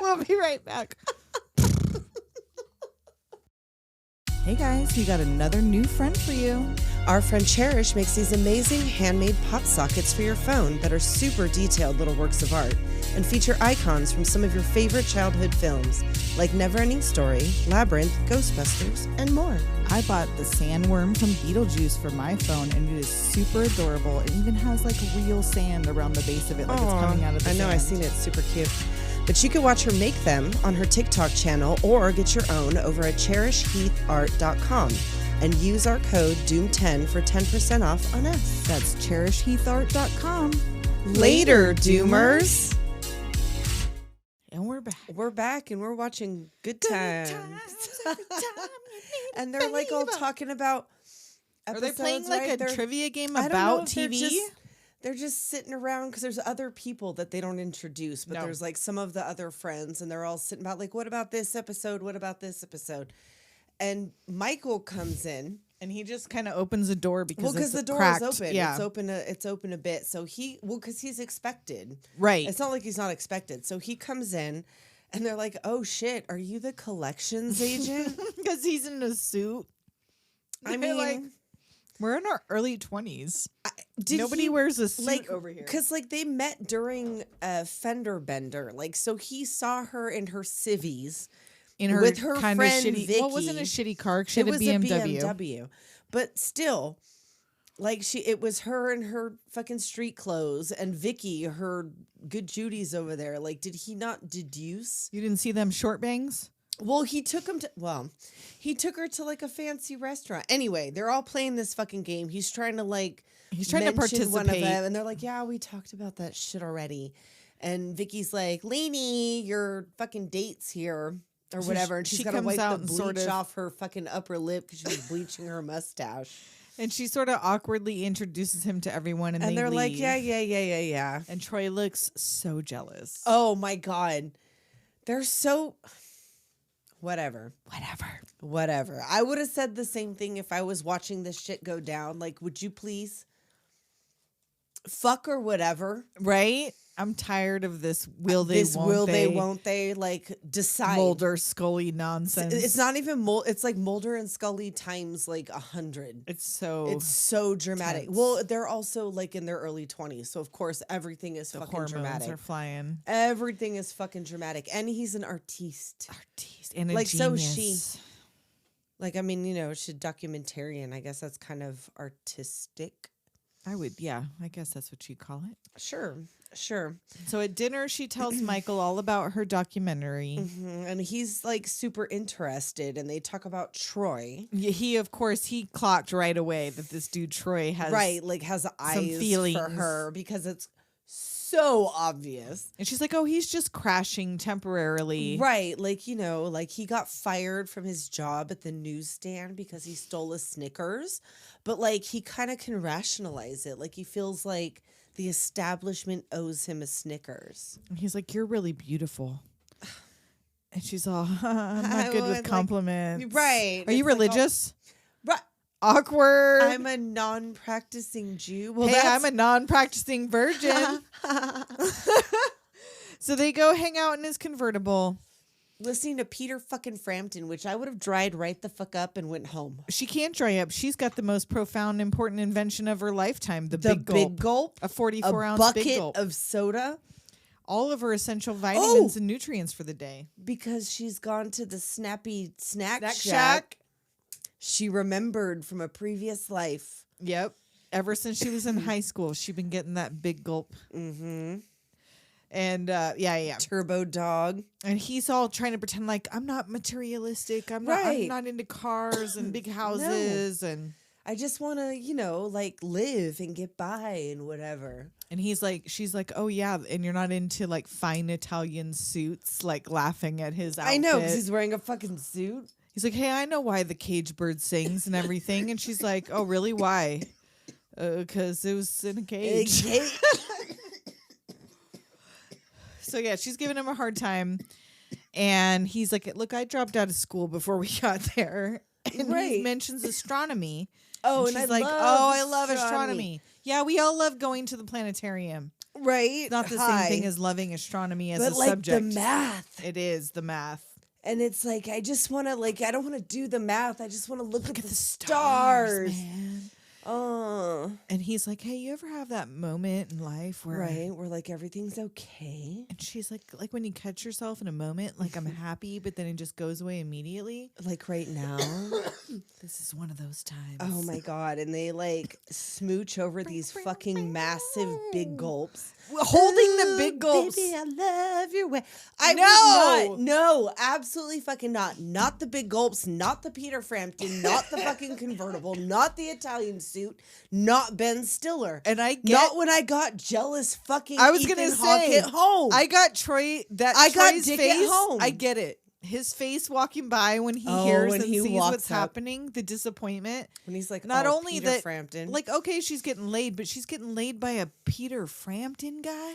We'll be right back. Hey guys, we got another new friend for you. Our friend Cherish makes these amazing handmade pop sockets for your phone that are super detailed little works of art and feature icons from some of your favorite childhood films like Neverending Story, Labyrinth, Ghostbusters, and more. I bought the sandworm from Beetlejuice for my phone, and it is super adorable. It even has like real sand around the base of it, like it's coming out of the I know, sand. I've seen it. It's super cute. But you can watch her make them on her TikTok channel or get your own over at cherishheathart.com and use our code DOOM10 for 10% off on us. That's cherishheathart.com. Later, Doomers. And we're back. We're back and we're watching Good Times. And they're like all talking about Are episodes, they playing like right? a They're- trivia game I don't know about if they're TV? They're just sitting around because there's other people that they don't introduce, but No. there's like some of the other friends, and they're all sitting about like, what about this episode? What about this episode? And Michael comes in. And he just kind of opens the door because Well, because it's the door cracked. is open. Yeah, It's open a bit. So because he's expected. right. It's not like he's not expected. So he comes in, and they're like, "Oh shit, are you the collections agent?" Because he's in a suit. I They're mean, like, we're in our early 20s. did Nobody he, wears a suit like over here. because like they met during a fender bender. Like so, he saw her in her civvies. In her with her kind friend of shitty. Well, it wasn't a Vickie. shitty car. She had It a was BMW. a BMW, but still, like it was her in her fucking street clothes, and Vickie, her good Judy's over there. Like, did he not deduce? You didn't see them short bangs? Well, he took her to like a fancy restaurant. Anyway, they're all playing this fucking game. He's trying to He's trying to mention one of participate. them, and they're like, "Yeah, we talked about that shit already." And Vickie's like, "Lainey, your fucking date's here." Or whatever, and she's she got to comes wipe out the and bleach sort of- off her fucking upper lip because she was bleaching her mustache. And she sort of awkwardly introduces him to everyone, and, And they they're like, leave. yeah. And Troy looks so jealous. Oh my God. They're so. Whatever. I would have said the same thing if I was watching this shit go down. Like, would you please? Fuck or whatever. Right? I'm tired of this will they, won't will they, won't they, like, decide. Mulder, Scully nonsense. It's not even Mulder. It's like Mulder and Scully times like 100. It's so dramatic. tense. Well, they're also like in their early 20s. So, of course, everything is the fucking hormones dramatic. are flying. Everything is fucking dramatic. And he's an artiste. And a Like, so is genius. Like, I mean, you know, she's documentarian. I guess that's kind of artistic. I would, yeah. I guess that's what you call it. Sure. So at dinner, she tells Michael all about her documentary. And he's like super interested, and they talk about Troy. He, of course, he clocked right away that this dude Troy has has eyes feelings for her because it's so obvious. And she's like, "Oh, he's just crashing temporarily." Right. Like, you know, like he got fired from his job at the newsstand because he stole a Snickers. But like he kind of can rationalize it. Like he feels like the establishment owes him a Snickers. And he's like, "You're really beautiful." And she's all, "I'm not good with Like, compliments." right. Are you It's like all- religious? Right. Awkward. I'm a non-practicing Jew. Well, Hey, I'm a non-practicing virgin. So they go hang out in his convertible. listening to Peter fucking Frampton, which I would have dried right the fuck up and went home. She can't dry up. She's got the most profound, important invention of her lifetime: the The big gulp, a a 44-ounce big bucket gulp, of soda, all of her essential vitamins Oh! and nutrients for the day. because she's gone to the snappy snack Snack shack. shack. She remembered from a previous life. Yep. Ever since she was in high school, she's been getting that big gulp. Mm-hmm. And yeah. Turbo dog. And he's all trying to pretend like I'm not materialistic. I'm Right. not into cars and big houses and I just want to, you know, like live and get by and whatever. and she's like, "Oh yeah, and you're not into like fine Italian suits," like laughing at his outfit. I know, because he's wearing a fucking suit. He's like, "Hey, I know why the cage bird sings and everything." And she's like, "Oh, really? Why?" Because it was in a cage. So yeah, she's giving him a hard time. And he's like, look, I dropped out of school before we got there. And he mentions astronomy. Oh, and she's like, I love astronomy. Yeah, we all love going to the planetarium. Right. It's not the same thing as loving astronomy as a like subject. the math. It is the math. And it's like, I just want to, like, I don't want to do the math. I just want to look at the stars, stars. man. And he's like, hey, you ever have that moment in life where where like everything's okay? And she's like when you catch yourself in a moment, like I'm happy, but then it just goes away immediately. Like right now. This is one of those times. Oh my God. And they like smooch over these fucking massive big gulps. Holding the big gulps. Baby, I love your way. No, absolutely fucking not. Not the big gulps, not the Peter Frampton, not the fucking convertible, not the Italian suit, not Ben Stiller. And not when I got jealous fucking I was Ethan gonna Hawke say at home. I got Troy got Troy's Dick face at home. I get it. His face walking by when he hears when and he sees walks what's up. happening, the disappointment. When he's like, not only Peter that, Frampton. like, okay, she's getting laid, but she's getting laid by a Peter Frampton guy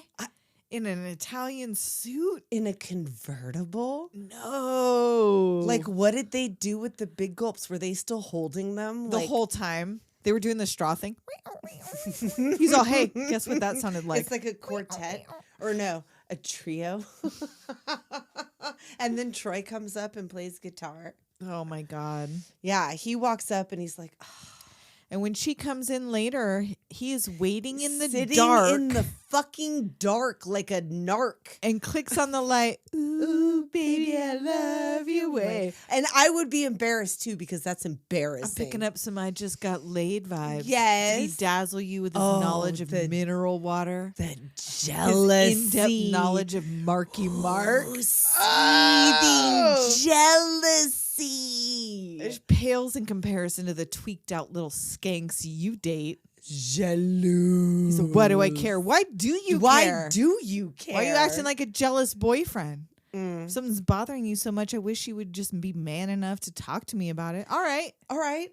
in an Italian suit. In a convertible? No. Like, what did they do with the big gulps? Were they still holding them? The whole time. They were doing the straw thing. He's all, hey, guess what that sounded like? It's like a quartet. Or no, a trio. And then Troy comes up and plays guitar. Oh, my God. Yeah, he walks up and he's like... And when she comes in later, he is waiting in the Sitting dark. in the fucking dark like a narc. And clicks on the light. Ooh, baby, I love you way. And I would be embarrassed too because that's embarrassing. I'm picking up some I just got laid vibes. Yes. Did he dazzle you with his knowledge of mineral water? The jealousy. His in-depth knowledge of Marky Mark. Seething jealousy. It pales in comparison to the tweaked out little skanks you date. Jaloux. So what do I care? Why do you care? Why do you care? Why are you acting like a jealous boyfriend? If something's bothering you so much, I wish you would just be man enough to talk to me about it. All right.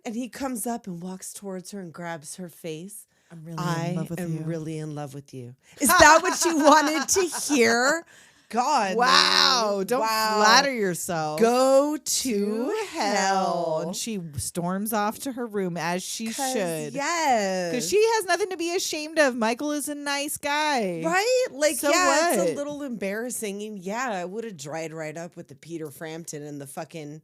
And he comes up and walks towards her and grabs her face. I'm really in love with you. really in love with you. Is that what you wanted to hear? God. Wow. Man. Don't flatter yourself. Go to hell. And she storms off to her room as she should. Yes. Because she has nothing to be ashamed of. Michael is a nice guy. Right? Like, So it's what? a little embarrassing. And yeah, I would have dried right up with the Peter Frampton and the fucking...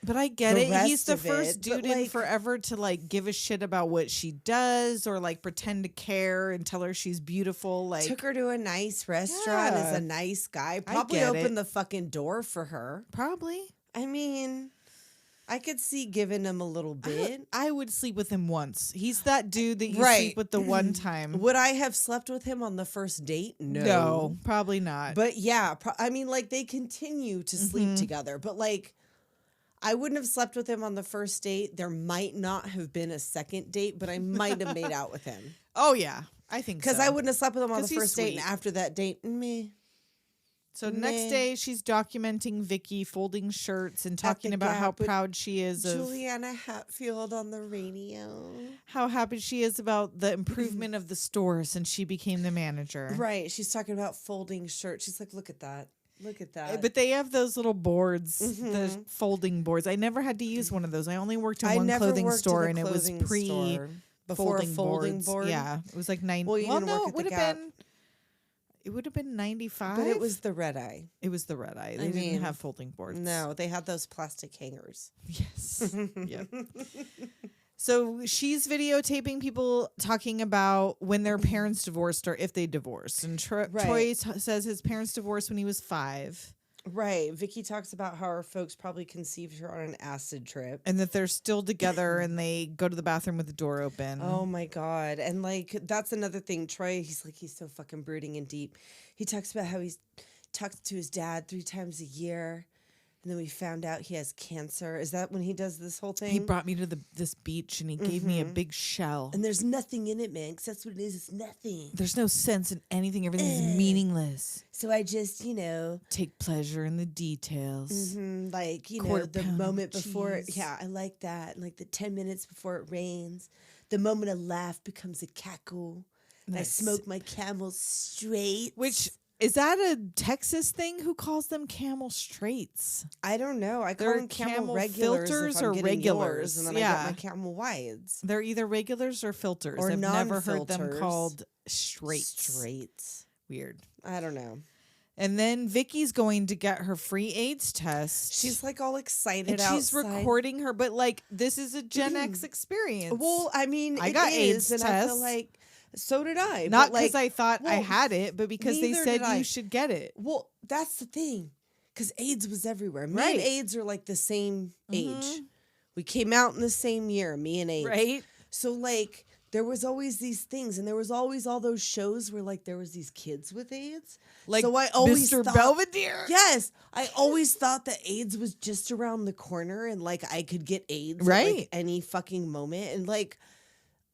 But I get the it. He's rest the of first it, dude but, in like- forever to like give a shit about what she does or like pretend to care and tell her she's beautiful. Like took her to a nice restaurant Yeah. as a nice guy. I Probably get opened it. the fucking door for her. probably. I mean, I could see giving him a little bit. I would sleep with him once. He's that dude that you Right. sleep with the one time. Would I have slept with him on the first date? No, probably not. But yeah, I mean, like they continue to sleep together, but like I wouldn't have slept with him on the first date. There might not have been a second date, but I might have made out with him. Oh yeah, I think so. Because I wouldn't have slept with him on the 'Cause he's first date. sweet. And after that date, me. So next day, she's documenting Vickie folding shirts and talking the about how Gap with proud she is of Juliana Hatfield on the radio. how happy she is about the improvement of the store since she became the manager. Right. She's talking about folding shirts. She's like, look at that. Look at that. But they have those little boards, the folding boards. I never had to use one of those. I only worked in one clothing store, and it was pre before folding board. Yeah, it was like 90. Well, you didn't work no, at it the would have Gap. been. It would have been 95. But it was the red eye. It was the red eye. They I didn't mean, have folding boards. No, they had those plastic hangers. Yes. Yep. So she's videotaping people talking about when their parents divorced or if they divorced. And Troy says his parents divorced when he was 5. Right. Vickie talks about how her folks probably conceived her on an acid trip. And that they're still together and they go to the bathroom with the door open. Oh my God. And like, that's another thing. Troy, he's so fucking brooding and deep. He talks about how he's talks to his dad 3 times a year. And then we found out he has cancer. Is that when he does this whole thing? He brought me to this beach and he gave me a big shell. And there's nothing in it, man, because that's what it is. It's nothing. There's no sense in anything. Everything's meaningless. So I just, Take pleasure in the details. like, Quarter the pound of moment before. cheese. Yeah, I like that. And like the 10 minutes before it rains. The moment a laugh becomes a cackle. I Nice. smoke my Camel straight. Which is that a Texas thing? Who calls them Camel Straights? I don't know. I call They're them Camel Camel regulars filters if I'm or getting regulars? yours, and then Yeah. I get my Camel wides. They're either regulars or filters. Or I've never heard them non-filters. called straights. Straights. Weird. I don't know. And then Vickie's going to get her free AIDS test. She's like all excited and she's outside. recording her, but like this is a Gen X experience. Well, I mean, I it got is, AIDS and I feel tests. like so did I. Not but, because like, I thought I well, had it, but because they neither said did I. you should get it. Well, that's the thing, because AIDS was everywhere. Me Right. and AIDS are like the same age. We came out in the same year, me and AIDS. Right? So like there was always these things, and there was always all those shows where like there was these kids with AIDS. Like so I always Mr. thought, Belvedere. Yes, I always thought that AIDS was just around the corner, and like I could get AIDS at Right. like any fucking moment, and like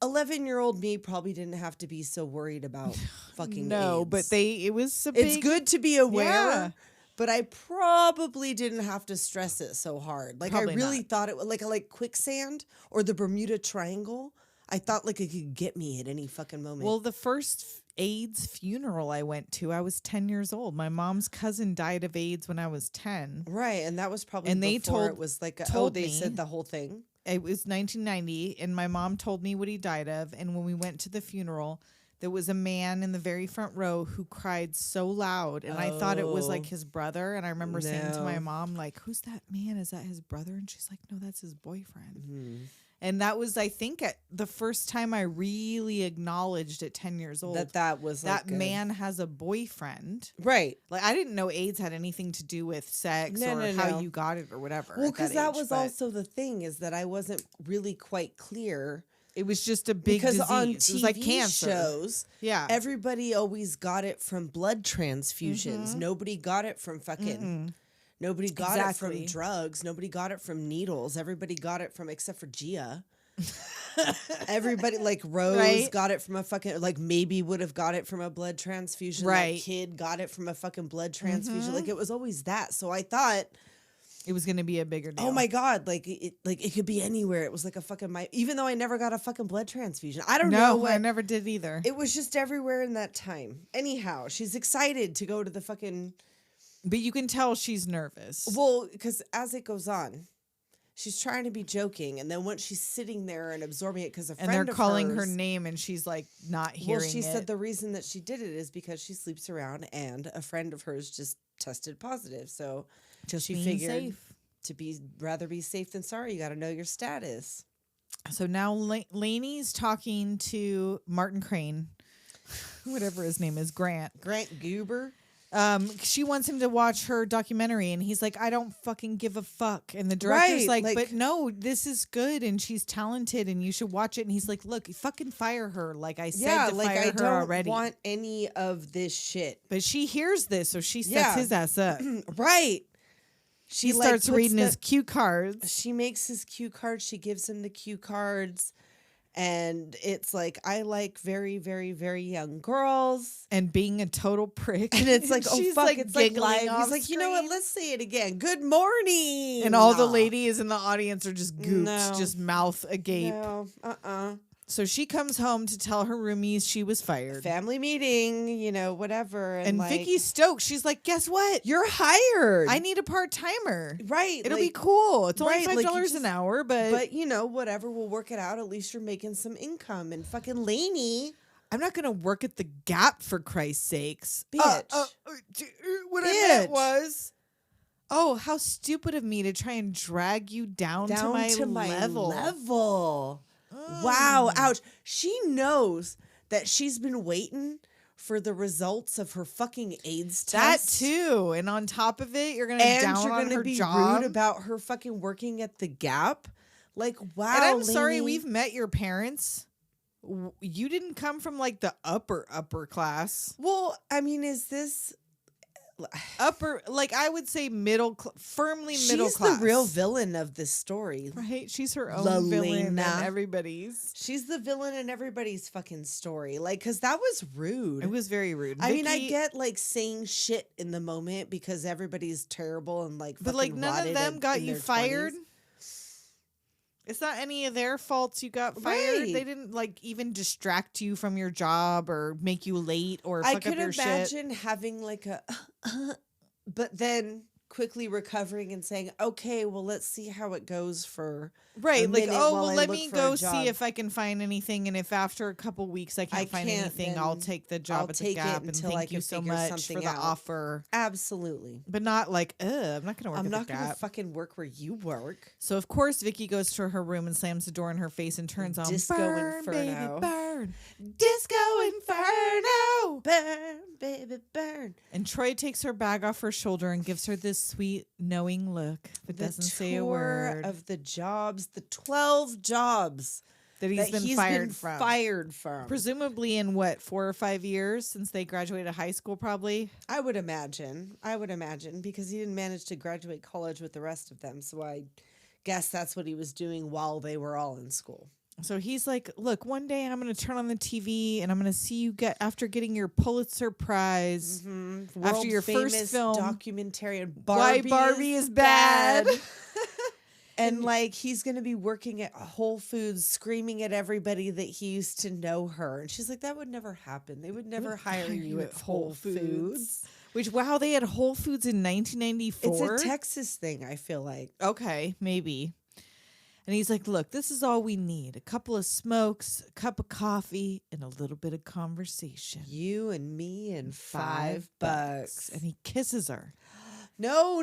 11-year-old me probably didn't have to be so worried about fucking No, AIDS. but it was a It's big, good to be aware. Yeah. But I probably didn't have to stress it so hard. Like Probably I really not. thought it was like quicksand or the Bermuda Triangle. I thought like it could get me at any fucking moment. Well, the first AIDS funeral I went to, I was 10 years old. My mom's cousin died of AIDS when I was 10. right, and that was probably And they before told- it was like told they me- said the whole thing. It was 1990, and my mom told me what he died of. And when we went to the funeral, there was a man in the very front row who cried so loud, and I thought it was like Oh. his brother. And I remember saying to my No. mom, like, "Who's that man? Is that his brother?" And she's like, "No, that's his boyfriend." Mm-hmm. And that was, I think, the first time I really acknowledged at 10 years old That was like that man has a boyfriend. right. Like, I didn't know AIDS had anything to do with sex No, or no, how no. you got it or whatever. Well, at because that age, was but also the thing, is that I wasn't really quite clear. it was just a big Because disease. on It TV was like cancer. shows, Yeah. everybody always got it from blood transfusions. Mm-hmm. Nobody got it from fucking. Nobody got it Exactly. from drugs. Nobody got it from needles. Everybody got it from, except for Gia. Everybody, like Rose, Right. got it from a fucking, like maybe would have got it from a blood transfusion. Right. That kid got it from a fucking blood transfusion. Like it was always that. So I thought, It was going to be a bigger deal. oh my God, like it could be anywhere. It was like a fucking, even though I never got a fucking blood transfusion. I don't know No, what. I never did either. It was just everywhere in that time. Anyhow, she's excited to go to the fucking. But you can tell she's nervous. Well, because as it goes on, she's trying to be joking, and then once she's sitting there and absorbing it, because a friend And they're of calling her hers- name, and she's like not hearing Well, she it. said the reason that she did it is because she sleeps around, and a friend of hers just tested positive. So Just she being figured safe. to be rather be safe than sorry. You got to know your status. So now Lainey's talking to Martin Crane, whatever his name is, Grant. Grant Goober. She wants him to watch her documentary, and he's like, "I don't fucking give a fuck." And the director's Right, like, like- "But no, this is good, and she's talented, and you should watch it." And he's like, "Look, fucking fire her. Like I said, Yeah, to like fire I her don't already." want any of this shit. But she hears this, so she sets Yeah. his ass up. Right. She like, starts puts reading the- his cue cards. She makes his cue cards. She gives him the cue cards. And it's like, I like very, very, very young girls. And being a total prick. And it's like, oh, She's, fuck, like, it's like giggling live. off He's like, you know what? screen. Let's say it again. Good morning. And all the Nah. ladies in the audience are just goops, No. just mouth agape. No, So she comes home to tell her roomies she was fired. Family meeting, whatever. And like, Vickie's stoked. She's like, guess what? you're hired. I need a part-timer. Right. It'll be like, cool. It's only right, like, you $5 an just- hour, but whatever. We'll work it out. At least you're making some income. And fucking Lainey. I'm not going to work at the Gap for Christ's sakes. Bitch. What I meant Bitch. was, oh, how stupid of me to try and drag you down to my level. Wow. Ouch. She knows that she's been waiting for the results of her fucking AIDS That test. too. And on top of it, you're going to And down you're on gonna her be job. rude about her fucking working at the Gap. Like, wow. And I'm sorry, Lainey. we've met your parents. You didn't come from like the upper class. Well, I mean, is this. Upper, like I would say firmly middle She's class. the real villain of this story. Right? She's her own villain and Lelaina. everybody's. She's the villain in everybody's fucking story. Like, because that was rude. It was very rude. I mean, I Vickie- get like saying shit in the moment because everybody's terrible and like. but like fucking none of rotted them got in you their fired. 20s. It's not any of their faults you got fired. Right. They didn't like even distract you from your job or make you late or I fuck could up your shit. imagine having like a, but then quickly recovering and saying, okay, well, let's see how it goes for Right, a like, minute oh, while well, I let look me for go a see job." if I can find anything. And if after a couple weeks I can't find can't, anything, I'll then take the job I'll at the take it Gap. And until I thank can you so figure much something for the out. offer. Absolutely. But not like, I'm not going to work I'm at not the going to Gap. fucking work where you work. So, of course, Vickie goes to her room and slams the door in her face and turns on Disco Burn, Inferno. Baby, burn. Disco Inferno. Burn, baby, burn. And Troy takes her bag off her shoulder and gives her this sweet, knowing look, but doesn't say a word. Of the jobs, the 12 jobs that he's been fired from. from. Presumably in what, 4 or 5 years since they graduated high school, probably? I would imagine, because he didn't manage to graduate college with the rest of them. So I guess that's what he was doing while they were all in school. So he's like, look, one day I'm going to turn on the TV and I'm going to see you after getting your Pulitzer Prize, after your first film, documentarian, Why Barbie is Bad. And like he's going to be working at Whole Foods screaming at everybody that he used to know her. And she's like, that would never happen. They would never hire you at Whole Foods. Which, wow, they had Whole Foods in 1994? It's a Texas thing, I feel like. Okay, maybe. And he's like, look, this is all we need. A couple of smokes, a cup of coffee, and a little bit of conversation. You and me and $5. And he kisses her. No.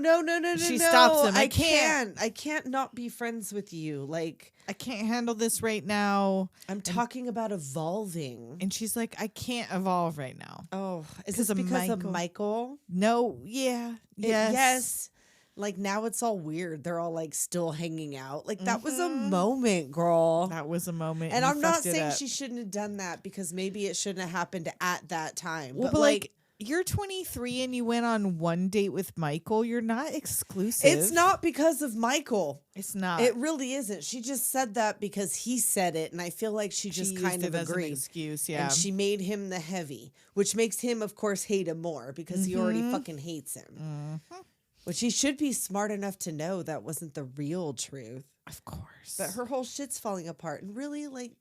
She stops him. I can't not be friends with you. Like, I can't handle this right now. I'm talking about evolving. And she's like, I can't evolve right now. Oh, is this because of Michael? No, yeah. Yes. Like now it's all weird. They're all like still hanging out. Like that was a moment, girl. That was a moment. And I'm not saying up. she shouldn't have done that because maybe it shouldn't have happened at that time. Well, but like you're 23 and you went on one date with Michael. You're not exclusive. It's not because of Michael. It's not. It really isn't. She just said that because he said it, and I feel like she just kind of agreed. As an excuse, yeah. And she made him the heavy, which makes him, of course, hate him more because he already fucking hates him. Which he should be smart enough to know that wasn't the real truth. Of course. But her whole shit's falling apart, and really, like,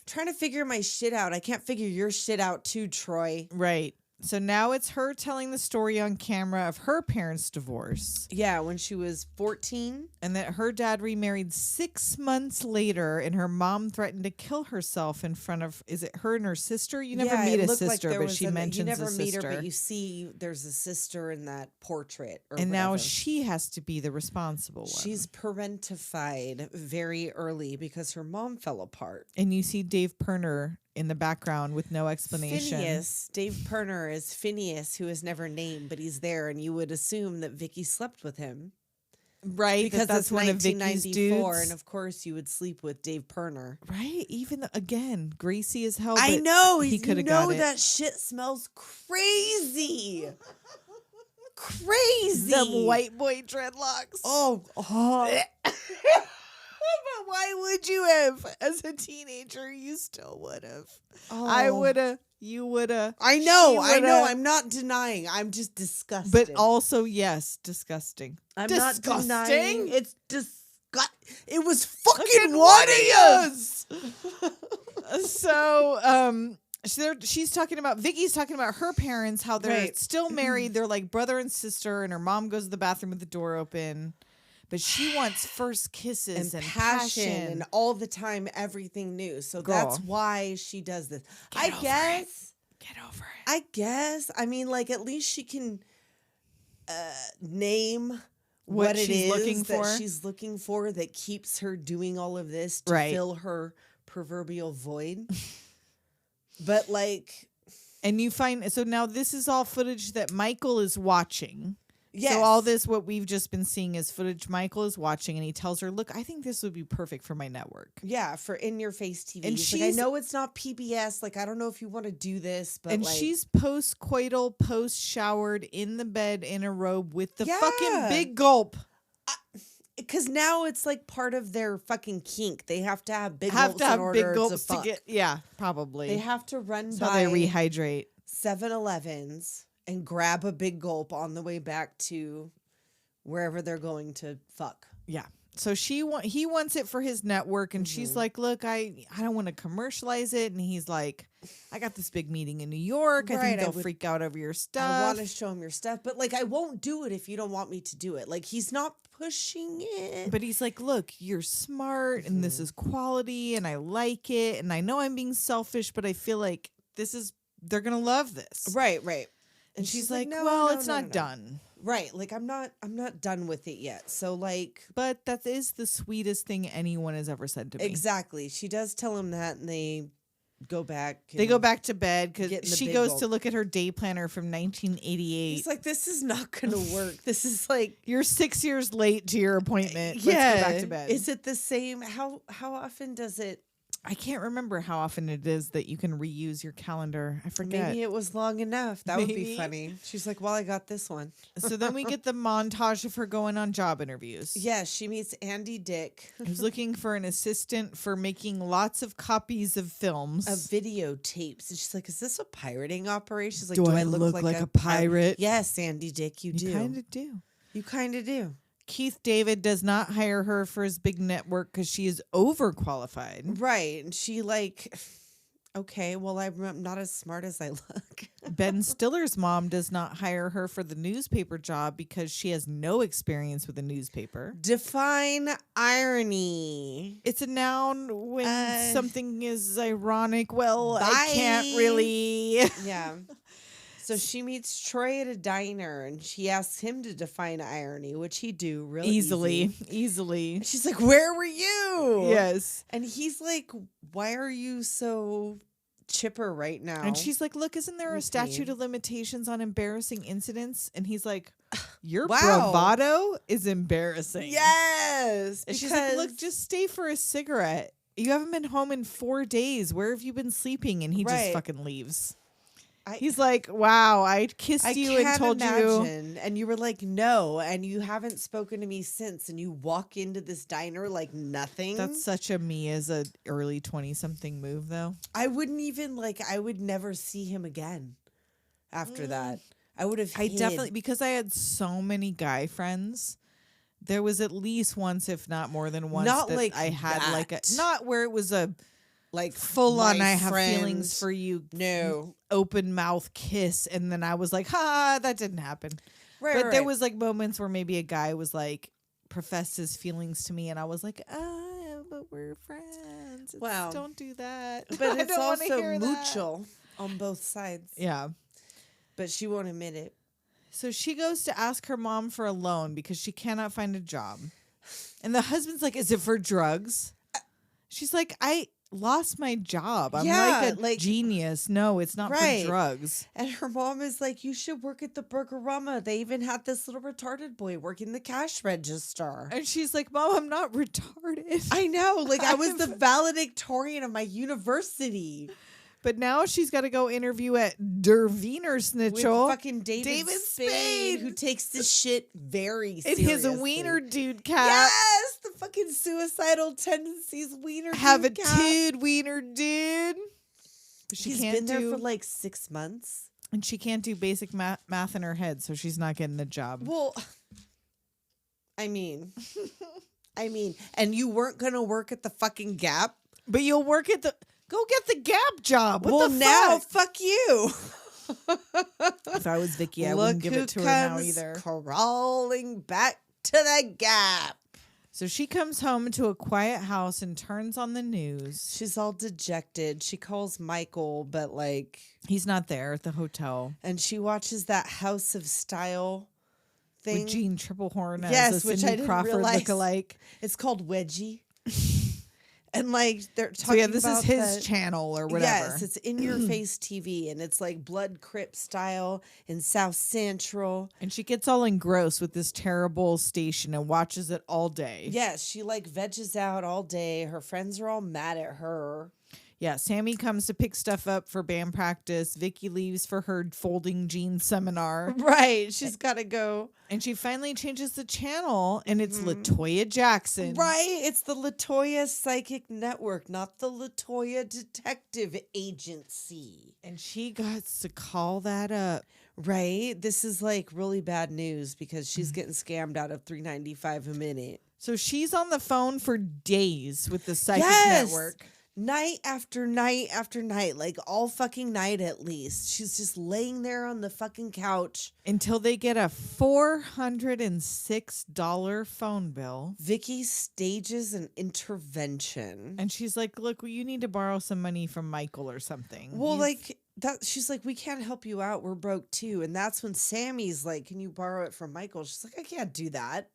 trying to figure my shit out. I can't figure your shit out too, Troy. Right. So now it's her telling the story on camera of her parents' divorce. Yeah, when she was 14. And that her dad remarried 6 months later and her mom threatened to kill herself in front of, is it her and her sister? You never meet a sister, but she mentions you never a meet sister. her, but you see there's a sister in that portrait. And now she has to be the responsible one. She's parentified very early because her mom fell apart. And you see Dave Perner in the background with no explanation. Phineas. Dave Perner is Phineas, who is never named, but he's there, and you would assume that Vickie slept with him. Right, Because that's one of Vickie's dudes. and of course you would sleep with Dave Perner. Right, even again, greasy as hell. I know, he could have got it. That shit smells crazy. Crazy. Them white boy dreadlocks. Oh. But why would you have? As a teenager, you still would have. Oh. I would have. You would have. I know. I'm not denying. I'm just disgusted. But also, yes, disgusting. I'm disgusting. not denying. It's It was fucking one of yous. So, she's talking about, Vickie's talking about her parents, how they're still married. They're like brother and sister, and her mom goes to the bathroom with the door open. But she wants first kisses and passion and all the time, everything new. So that's why she does this. Get over it. I guess. I mean, like, at least she can name what it is that she's looking for that keeps her doing all of this to fill her proverbial void. But like, and you find, so now this is all footage that Michael is watching. Yes. So all this, what we've just been seeing is footage Michael is watching, and he tells her, look, I think this would be perfect for my network. Yeah, for in-your-face TV. And she's like, I know it's not PBS. Like, I don't know if you want to do this, but and like, she's post-coital, post-showered, in the bed, in a robe, with the fucking big gulp. Because now it's like part of their fucking kink. They have to have big gulps in order to fuck. Yeah, probably. They have to run That's by how they rehydrate. 7-Elevens and grab a big gulp on the way back to wherever they're going to fuck. Yeah. So he wants it for his network, and she's like, "Look, I don't want to commercialize it." And he's like, "I got this big meeting in New York. I think they'll freak out over your stuff. I want to show him your stuff, but like, I won't do it if you don't want me to do it." Like, he's not pushing it. But he's like, "Look, you're smart, and this is quality, and I like it, and I know I'm being selfish, but I feel like they're gonna love this." Right. And she's like, "No, "Well, no, it's no, not no, no." done." Right. Like, I'm not done with it yet. So like, But that is the sweetest thing anyone has ever said to me. exactly. She does tell him that, and they go back. They go back to bed get in because the she big goes gulp. to look at her day planner from 1988. He's like, "This is not gonna work. This is like, You're 6 years late to your appointment. Let's go back to bed. Is it the same? How often does it? I can't remember how often it is that you can reuse your calendar. I forget. Maybe it was long enough. That would be Maybe. funny." She's like, "Well, I got this one." So then we get the montage of her going on job interviews. Yeah, she meets Andy Dick Who's looking for an assistant for making lots of copies of films. of videotapes, and she's like, "Is this a pirating operation?" She's like, Do I look like a pirate? Yes, Andy Dick, you do. kind of do. You kind of do. Keith David does not hire her for his big network because she is overqualified. Right. And she like, okay, well, I'm not as smart as I look. Ben Stiller's mom does not hire her for the newspaper job because she has no experience with a newspaper. Define irony. It's a noun when something is ironic. Well, Bye. I can't really. Yeah. So she meets Troy at a diner, and she asks him to define irony, which he do real Easily. And she's like, "Where were you?" Yes. And he's like, "Why are you so chipper right now?" And she's like, "Look, isn't there a with statute me?" of limitations on embarrassing incidents?" And he's like, "Your Wow. bravado is embarrassing." Yes. And she's like, "Look, just stay for a cigarette. You haven't been home in 4 days. Where have you been sleeping?" And he just Right. fucking leaves. I- He's like, "Wow, I kissed you and can't told you." imagine. And you were like, "No," and you haven't spoken to me since, and you walk into this diner like nothing. That's such a me as a early 20-something move, though. I wouldn't even I would never see him again after that. I would have I definitely, because I had so many guy friends, there was at least once, if not more than once, Not that like I had like a, that. not where it was a like full on, my I have friends- feelings for you, No. open mouth kiss. And then I was like, "Ha, that didn't happen." Right, But there right. was like moments where maybe a guy was like, professed his feelings to me, and I was like, but we're friends. Wow. Don't do that. But I it's don't wanna also hear that. mutual on both sides. Yeah. But she won't admit it. So she goes to ask her mom for a loan because she cannot find a job. And the husband's like, "Is it for drugs?" She's like, "I lost my job. I'm Yeah, like a genius. No, it's not Right. for drugs." And her mom is like, "You should work at the Burgerama. They even had this little retarded boy working the cash register." And she's like, "Mom, I'm not retarded." I know. Like, I was the valedictorian of my university. But now she's got to go interview at Der Wiener With Schnitzel fucking David Spade, who takes this shit very in seriously. his wiener dude cap. Yes, the fucking suicidal tendencies wiener Have a dude cap. dude wiener dude. But she He's can't been there do, for like 6 months. and she can't do basic math in her head, so she's not getting the job. Well, I mean, and you weren't gonna work at the fucking Gap. But you'll work at the. Go get the Gap job. What Well, the now fuck? fuck you. If I was Vickie, I Look wouldn't give who it to her now comes either. crawling back to the Gap. So she comes home to a quiet house and turns on the news. She's all dejected. She calls Michael, but like, He's not there at the hotel and she watches that House of Style thing. with Jean Triplehorn as Yes, a which Cindy I didn't Crawford realize. lookalike. It's called Wedgie. And like they're talking So yeah, this is about his the- channel or whatever. Yes, it's in your face TV, and it's like Blood Crip style in South Central. And she gets all engrossed with this terrible station and watches it all day. Yes, she like veges out all day. Her friends are all mad at her. Yeah, Sammy comes to pick stuff up for band practice. Vickie leaves for her folding jeans seminar. Right, she's got to go. And she finally changes the channel, and it's LaToya Jackson. Right, it's the LaToya Psychic Network, not the LaToya Detective Agency. And she got to call that up. Right, this is like really bad news because she's getting scammed out of $3.95 a minute. So she's on the phone for days with the psychic Yes. network. Night after night after night, like all fucking night at least. She's just laying there on the fucking couch. Until they get a $406 phone bill. Vickie stages an intervention. And she's like, look, well, you need to borrow some money from Michael or something. Well, like that, she's like, we can't help you out. We're broke too. And that's when Sammy's like, can you borrow it from Michael? She's like, I can't do that.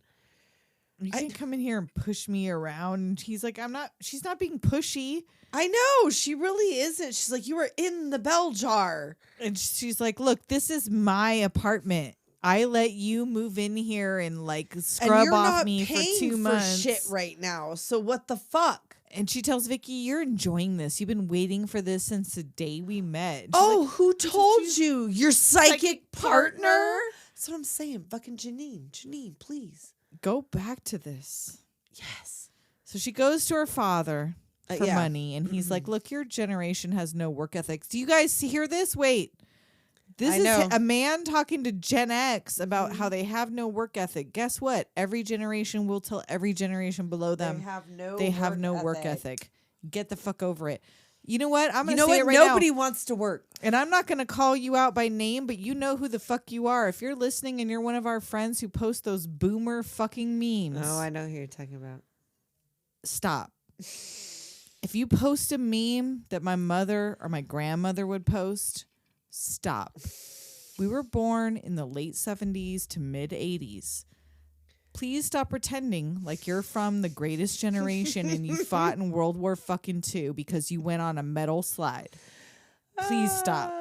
You can't come in here and push me around. And he's like, she's not being pushy. I know. She really isn't. She's like, you were in the bell jar. And she's like, look, this is my apartment. I let you move in here and like scrub off me for 2 months. Shit right now. So what the fuck? And she tells Vickie, you're enjoying this. You've been waiting for this since the day we met. She's Oh, like, who told you? Your psychic partner? partner? That's what I'm saying. Fucking Janeane. Janeane, please. go back to this. Yes. So she goes to her father for Yeah. money, and he's like, look, your generation has no work ethics. Do you guys hear this? Wait. This I is know. a man talking to Gen X about how they have no work ethic. Guess what? Every generation will tell every generation below them They have no work ethic. Get the fuck over it. You know what? I'm You going to know say what? it right Nobody now. wants to work. And I'm not going to call you out by name, but you know who the fuck you are. If you're listening and you're one of our friends who post those boomer fucking memes. Oh, I know who you're talking about. Stop. If you post a meme that my mother or my grandmother would post, stop. We were born in the late 70s to mid 80s. Please stop pretending like you're from the greatest generation and you fought in World War fucking II because you went on a metal slide. Please stop.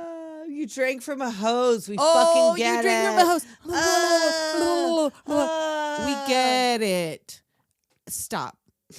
You drank from a hose. We Oh, fucking get you it. drink from a hose. We get it. Stop.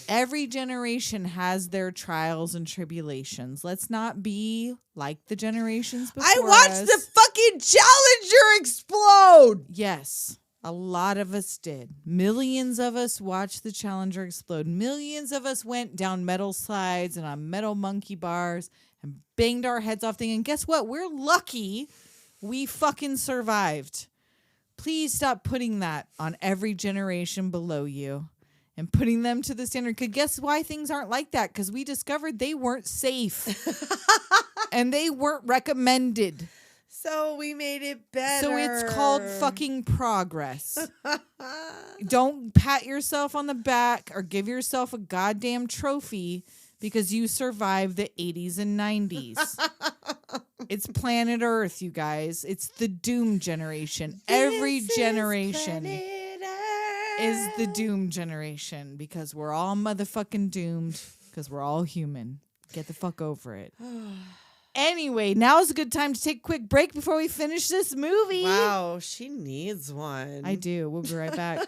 Every generation has their trials and tribulations. Let's not be like the generations before I watched us. the fucking Challenger explode. Yes, a lot of us did. Millions of us watched the Challenger explode. Millions of us went down metal slides and on metal monkey bars and banged our heads off things. And guess what? We're lucky we fucking survived. Please stop putting that on every generation below you and putting them to the standard. Because guess why things aren't like that? Because we discovered they weren't safe and they weren't recommended. So we made it better. So it's called fucking progress. Don't pat yourself on the back or give yourself a goddamn trophy because you survived the 80s and 90s. It's planet Earth, you guys. It's the doom generation. Every generation is the doom generation because we're all motherfucking doomed because we're all human. Get the fuck over it. Anyway, now's a good time to take a quick break before we finish this movie. Wow, she needs one. I do. We'll be right back.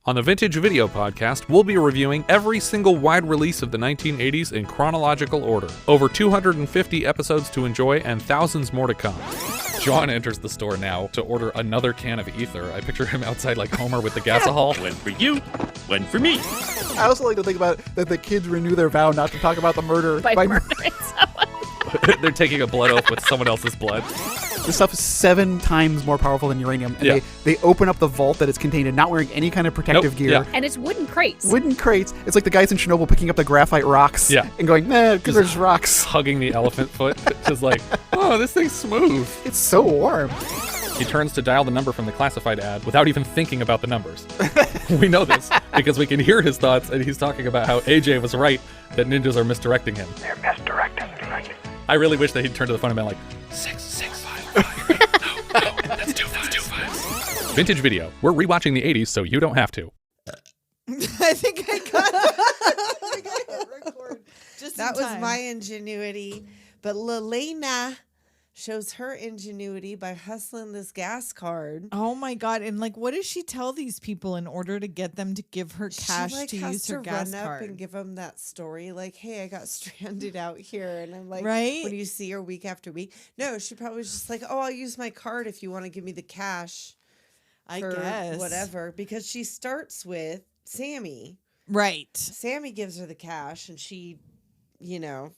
On the Vintage Video Podcast, we'll be reviewing every single wide release of the 1980s in chronological order. Over 250 episodes to enjoy and thousands more to come. John enters the store now to order another can of ether. I picture him outside like Homer with the gasohol. One for you, one for me. I also like to think about that the kids renew their vow not to talk about the murder By murdering someone. They're taking a blood oath with someone else's blood. This stuff is 7 times more powerful than uranium. And Yeah. they open up the vault that it's contained in, not wearing any kind of protective Nope, gear. yeah. And it's wooden crates. Wooden crates. It's like the guys in Chernobyl picking up the graphite rocks Yeah. and going, nah, because there's rocks. Hugging the elephant foot. Just like, oh, this thing's smooth. It's so warm. He turns to dial the number from the classified ad without even thinking about the numbers. We know this because we can hear his thoughts, and he's talking about how AJ was right that ninjas are misdirecting him. They're misdirecting. I really wish that he'd turn to the phone and been like, 665. No, that's 2 5s. Vintage Video. We're rewatching the 80s so you don't have to. I think I got I hit record just That in was time. my ingenuity. But Lelaina shows her ingenuity by hustling this gas card. Oh my god! And like, what does she tell these people in order to get them to give her cash she, to has use her to gas run up card? and give them that story, like, "Hey, I got stranded out here," and I'm like, Right? When you see her week after week, no, she probably was just like, "Oh, I'll use my card if you want to give me the cash." I for guess whatever, because she starts with Sammy. Right. Sammy gives her the cash, and she,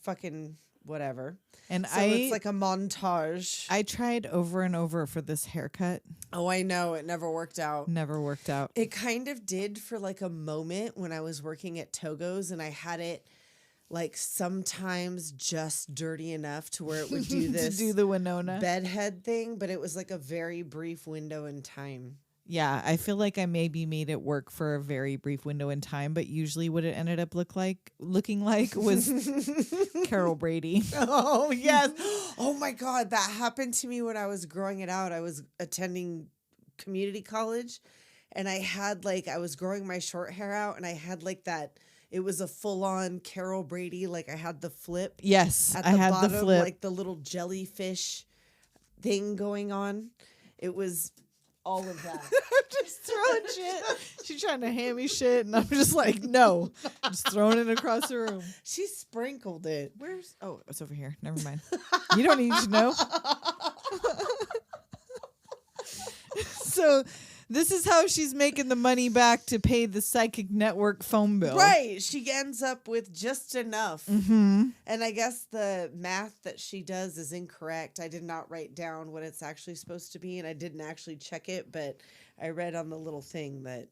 fucking whatever. And So it's like a montage. I tried over and over for this haircut. Oh, I know. It never worked out. Never worked out. It kind of did for like a moment when I was working at Togo's and I had it like sometimes just dirty enough to where it would do this to do the Winona bedhead thing, but it was like a very brief window in time. Yeah, I feel like I maybe made it work for a very brief window in time, but usually what it ended up looking like was Carol Brady. Oh, yes. Oh, my God. That happened to me when I was growing it out. I was attending community college, and I was growing my short hair out, and I had like that. It was a full-on Carol Brady. Like I had the flip. Yes, at I the had bottom, the flip. like the little jellyfish thing going on. It was all of that. I'm just throwing shit. She's trying to hand me shit, and I'm just like, no. Just throwing it across the room. She sprinkled it. Oh, it's over here. Never mind. You don't need to know. So this is how she's making the money back to pay the psychic network phone bill. Right. She ends up with just enough. Mm-hmm. And I guess the math that she does is incorrect. I did not write down what it's actually supposed to be, and I didn't actually check it, but I read on the little thing that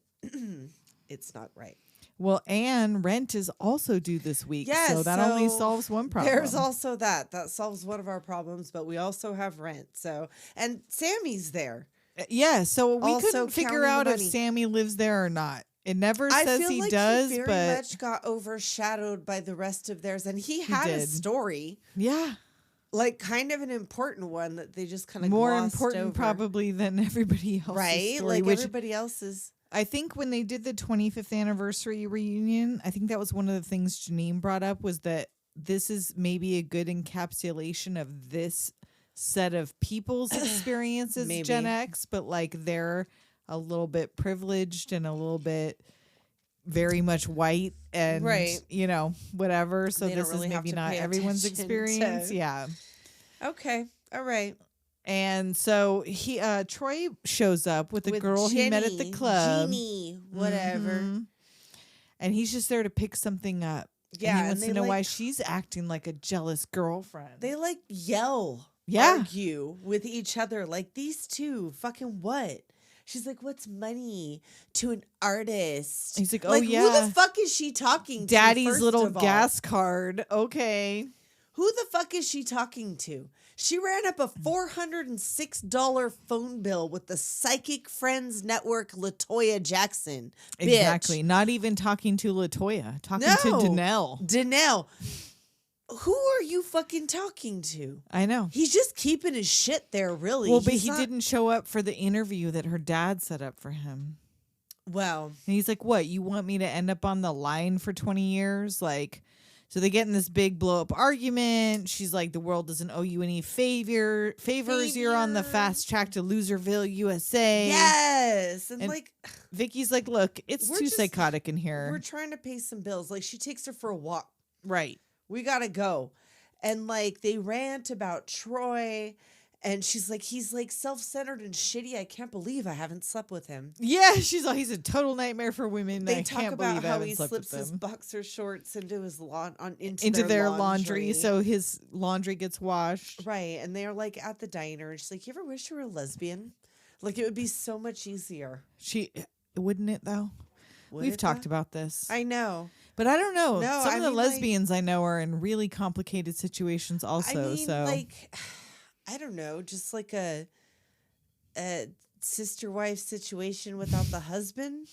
it's not right. Well, and rent is also due this week. Yes, so that only solves one problem. There's also that. That solves one of our problems, but we also have rent. So, and Sammy's there. Yeah, so we Also couldn't figure counting out the if money. Sammy lives there or not. It never I says feel he like does, he very but much got overshadowed by the rest of theirs, and he had a did. story, yeah, like kind of an important one that they just kind of more glossed important over. probably than everybody else's right? story, Like which everybody else's. I think when they did the 25th anniversary reunion, I think that was one of the things Janeane brought up was that this is maybe a good encapsulation of this set of people's experiences, Maybe. Gen X, but like they're a little bit privileged and a little bit very much white and Right. whatever. So They don't this really is have maybe to not pay everyone's attention experience. to- Yeah. Okay, all right. And so Troy shows up with a girl he met at the Jenny, club. Jeannie, whatever. Mhm. And he's just there to pick something up. Yeah, and he and wants they to know why like- she's acting like a jealous girlfriend. They like yell, Yeah. argue with each other. Like these two, fucking what? She's like, "What's money to an artist?" He's like, "Oh, who yeah. the fuck is she talking to? Daddy's first little of all? gas card. Okay. Who the fuck is she talking to? She ran up a $406 phone bill with the Psychic Friends Network Latoya Jackson. Bitch. Exactly. Not even talking to LaToya. Talking to No. Danelle. Danelle. Who are you fucking talking to? I know. He's just keeping his shit there, really. Well, but He's he not- didn't show up for the interview that her dad set up for him. Well, And he's like, "What? You want me to end up on the line for 20 years?" Like, so they get in this big blow up argument. She's like, "The world doesn't owe you any favors. You're on the fast track to Loserville, USA." yes. And, And like, Vickie's like, "Look, it's We're too just- psychotic in here." we're trying to pay some bills. Like, she takes her for a walk. Right. We gotta go. And like they rant about Troy, and she's like, he's like self-centered and shitty. I can't believe I haven't slept with him. Yeah, she's like, he's a total nightmare for women. They I talk can't about believe I how haven't he slept with slips his them. boxer shorts into his Into their laundry, so his laundry gets washed. right. And they're like at the diner, and she's like, "You ever wish you were a lesbian? Like it would be so much easier." Wouldn't it though? Would We've it, talked though? about this. I know. But I don't know. No, Some I of the mean, like- lesbians I know are in really complicated situations also. I mean, so like, I don't know, just like a sister wife situation without the husband,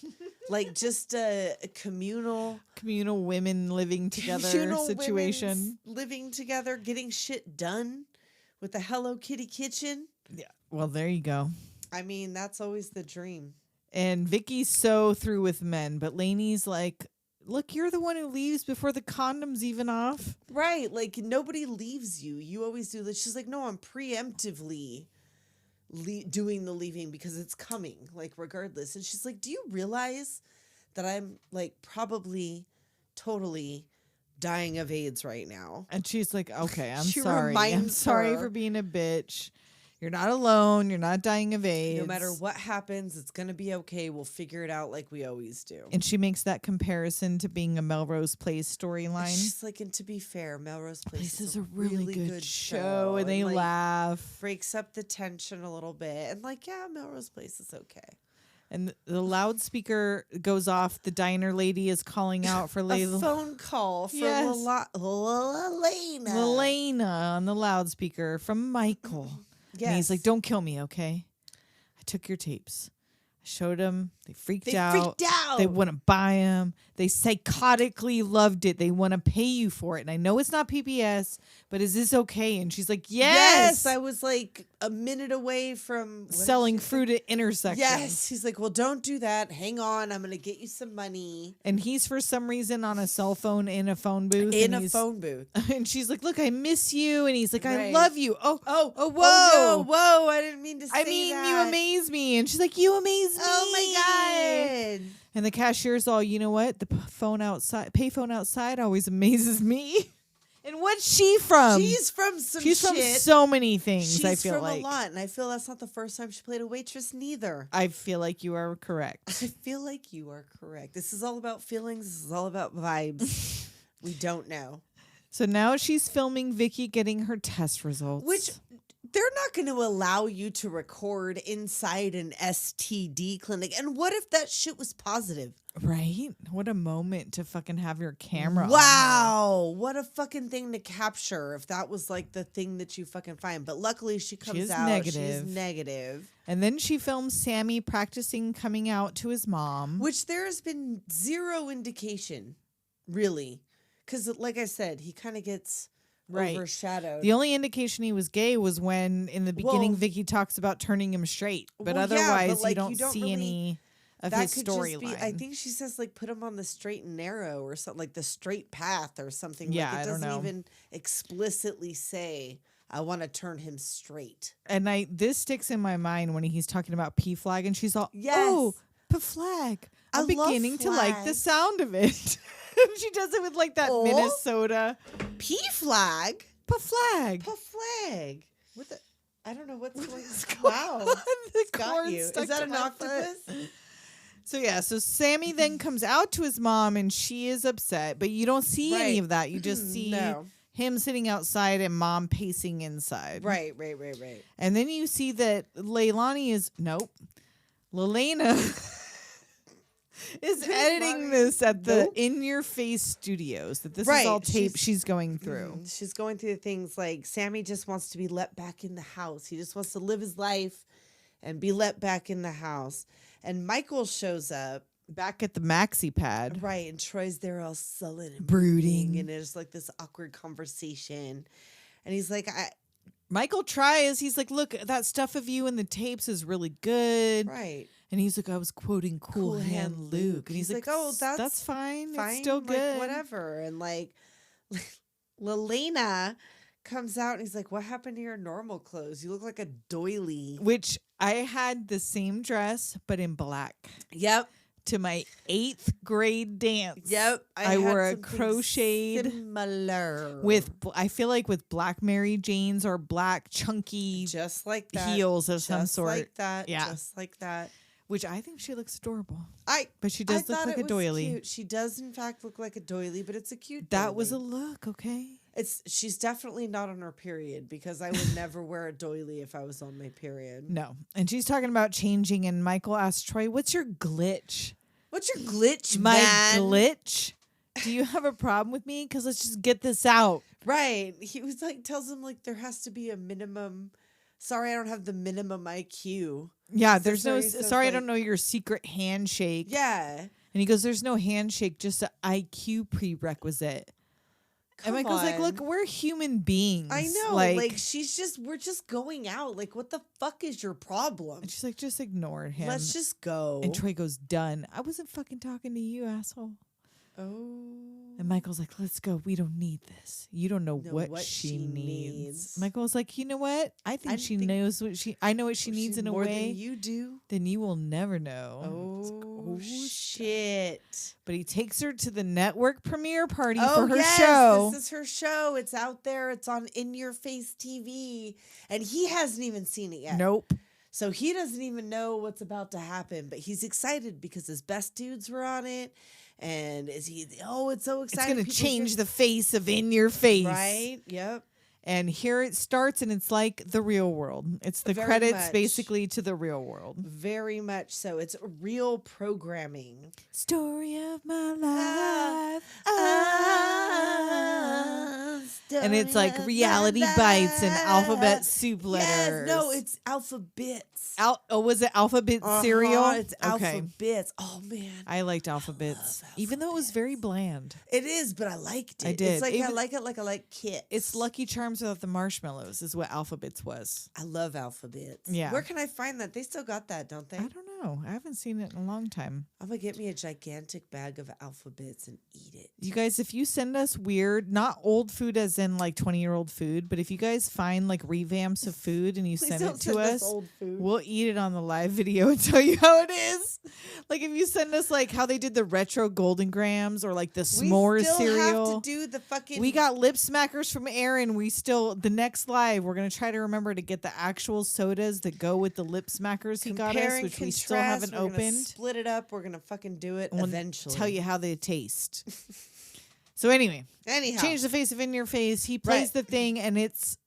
like just a communal women living together situation. women's living together, getting shit done with the Hello Kitty kitchen. Yeah. Well, there you go. I mean, that's always the dream. And Vickie's so through with men, but Lainey's like, "Look, you're the one who leaves before the condom's even off." Right, like nobody leaves you. You always do this. She's like, "No, I'm preemptively doing the leaving because it's coming, like regardless." And she's like, "Do you realize that I'm like probably totally dying of AIDS right now?" And she's like, "Okay, I'm She sorry. I'm reminds sorry her. for being a bitch." You're not alone. You're not dying of AIDS. No matter what happens, it's going to be okay. We'll figure it out like we always do. And she makes that comparison to being a Melrose Place storyline. She's like, and to be fair, Melrose Place This is a really good show. And they like, laugh. breaks up the tension a little bit. And like, yeah, Melrose Place is okay. And the loudspeaker goes off. The diner lady is calling out for A phone call for Lelaina. Lelaina on the loudspeaker from Michael. Yes. And he's like, don't kill me, okay? I took your tapes. I showed them. They freaked out. They wouldn't buy them. They psychotically loved it. They want to pay you for it. And I know it's not PBS, but is this okay? And she's like, yes. I was like a minute away from selling fruit at intersections. Yes. He's like, well, don't do that. Hang on. I'm going to get you some money. And he's for some reason on a cell phone in a phone booth. Phone booth. And she's like, look, I miss you. And he's like, I Right. love you. Whoa. Oh, no, whoa. I didn't mean to say that. I mean, you amaze me. And she's like, you amaze me. Oh my God. And the cashier's all, you know what? The payphone outside always amazes me. And what's she from? She's from some She's shit. from so many things, She's I feel from like. a lot. And I feel that's not the first time she played a waitress neither. I feel like you are correct. I feel like you are correct. This is all about feelings. This is all about vibes. We don't know. So now she's filming Vickie getting her test results. Which they're not going to allow you to record inside an STD clinic. And what if that shit was positive? Right? What a moment to fucking have your camera on. Wow. What a fucking thing to capture if that was like the thing that you fucking find. But luckily she comes She's out. negative. She's negative. And then she films Sammy practicing coming out to his mom. Which there has been zero indication, really. Because like I said, he kind of gets overshadowed. The only indication he was gay was when in the beginning Vickie talks about turning him straight. But otherwise like, you don't see really, any of that his could just be, storyline. I think she says like put him on the straight and narrow or something, like the straight path or something. Yeah, like, it I don't doesn't know. even explicitly say I want to turn him straight. And this sticks in my mind when he's talking about P-Flag and she's all, Yes. oh, P-Flag. I'm I love beginning to like the flag. sound of it. She does it with like that Oh. Minnesota. P-Flag? P-Flag. P-Flag. What the? I don't know what's going on. Wow. The It's got cord you. stuck Is that to an my octopus? foot. So Sammy then comes out to his mom and she is upset, but you don't see any Right. of that. You just see No. him sitting outside and mom pacing inside. Right. And then you see that Lelaina is editing this at the In Your Face Studios. That this is all tape she's going through. She's going through things like Sammy just wants to be let back in the house. He just wants to live his life and be let back in the house. And Michael shows up. Back at the Maxi pad. Right. And Troy's there all sullen and Brooding. And there's like this awkward conversation. And he's like, Michael tries. He's like, look, that stuff of you in the tapes is really good. Right. And he's like, I was quoting Cool Hand Luke. And he's like, oh, that's fine. fine. It's still like, good. whatever. And like, Lelaina comes out and he's like, what happened to your normal clothes? You look like a doily. Which I had the same dress, but in black. Yep. To my 8th grade dance. Yep. I wore a crocheted similar I feel like with black Mary Janes or black chunky just like that heels of some just sort. like that. Yeah. Just like that. Which I think she looks adorable. But she does look like a doily. Cute. She does in fact look like a doily, but it's a cute That was a doily. look, okay? She's definitely not on her period because I would never wear a doily if I was on my period. No. And she's talking about changing and Michael asks Troy, what's your glitch? What's your glitch, My man? glitch? Do you have a problem with me? Because let's just get this out. Right. He was like, tells him like there has to be a minimum. Sorry, I don't have the minimum IQ. Yeah, there's So no, he says, sorry, I like- don't know your secret handshake. Yeah. And he goes, there's no handshake, just an IQ prerequisite. And Michael's like, look, we're human beings. I know. Like we're just going out. Like, what the fuck is your problem? And she's like, just ignore him. Let's just go. And Troy goes, done. I wasn't fucking talking to you, asshole. Oh. And Michael's like, let's go. We don't need this. You don't know what she needs. Michael's like, you know what? I think she knows what I know what she needs in a more way. than you do. Then you will never know. Oh, shit. But he takes her to the network premiere party Oh, for her yes, show. This is her show. It's out there. It's on In Your Face TV. And he hasn't even seen it yet. Nope. So he doesn't even know what's about to happen. But he's excited because his best dudes were on it. And it's so exciting. It's going to change the face of In Your Face. Right? Yep. And here it starts, and it's like the real world. It's the Very credits much. Basically to the real world. Very much so. It's real programming. Story of my life. And it's like Reality Bites and alphabet soup letters. Yes, no, it's alphabets. Was it alphabet cereal? It's alphabets. Oh man, I liked alphabets, even though it was very bland. It is, but I liked it. I did. It's like I like it like I like Kit. It's Lucky Charms without the marshmallows, is what alphabets was. I love alphabets. Yeah. Where can I find that? They still got that, don't they? I don't know. I haven't seen it in a long time. I'm gonna get me a gigantic bag of alphabets and eat it. You guys, if you send us weird, not old food as in like 20-year-old food, but if you guys find like revamps of food and you send it to us, old food. we'll eat it on the live video and tell you how it is. Like if you send us like how they did the retro Golden Grams or like the s'mores we still cereal. have to do the fucking. We got lip smackers from Aaron. The next live, we're going to try to remember to get the actual sodas that go with the lip smackers he got us, which we still haven't we're gonna opened. Split it up. We're going to fucking do it We'll eventually. tell you how they taste. So anyway, Anyhow. change the face of In Your Face. He plays the thing and it's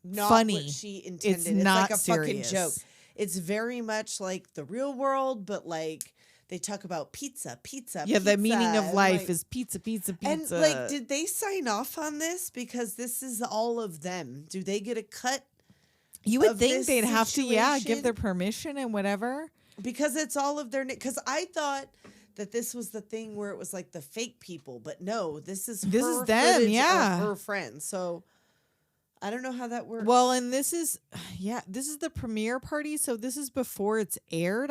Not funny. what she intended. It's It's not like a serious. fucking joke. It's very much like the real world, but like they talk about pizza. Yeah, the meaning of and, life like- is pizza. And like, did they sign off on this? Because this is all of them. Do they get a cut? You would of think this they'd have to, give situation? their permission and whatever. Because it's all of their. Because I thought that this was the thing where it was like the fake people, but no, this is This her is them, footage yeah. of her friends. So I don't know how that works. Well, and this is the premiere party, so this is before it's aired.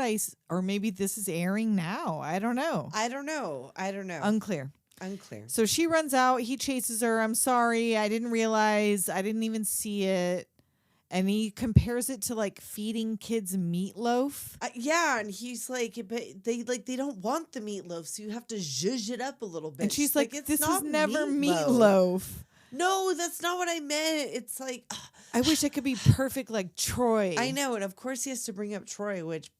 Or maybe this is airing now. I don't know. I don't know. Unclear. Unclear. So she runs out. He chases her. I'm sorry. I didn't realize. I didn't even see it. And he compares it to like feeding kids meatloaf. Yeah, and he's like, but they don't want the meatloaf, so you have to zhuzh it up a little bit. And she's like, "It's this is not never meatloaf. No, that's not what I meant. It's like, I wish I could be perfect like Troy. I know, and of course he has to bring up Troy, which,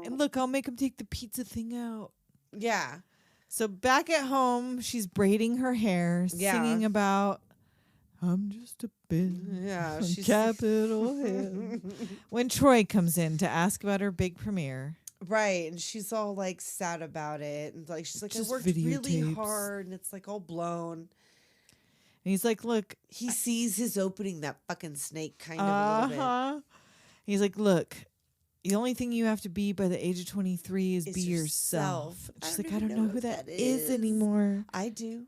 And look, I'll make him take the pizza thing out. yeah. So back at home, she's braiding her hair, Yeah. singing about, I'm just a bit Yeah, on she's Capitol Hill. When Troy comes in to ask about her big premiere. right, and she's all like sad about it, and like she's like, Just I worked really videotapes. hard, and it's like all blown. And he's like, look, He sees his opening that fucking snake kind of a little bit. uh-huh. He's like, look, the only thing you have to be by the age of 23 is It's be yourself. yourself. She's I like, don't I don't even know know who what that that is is. anymore. I do.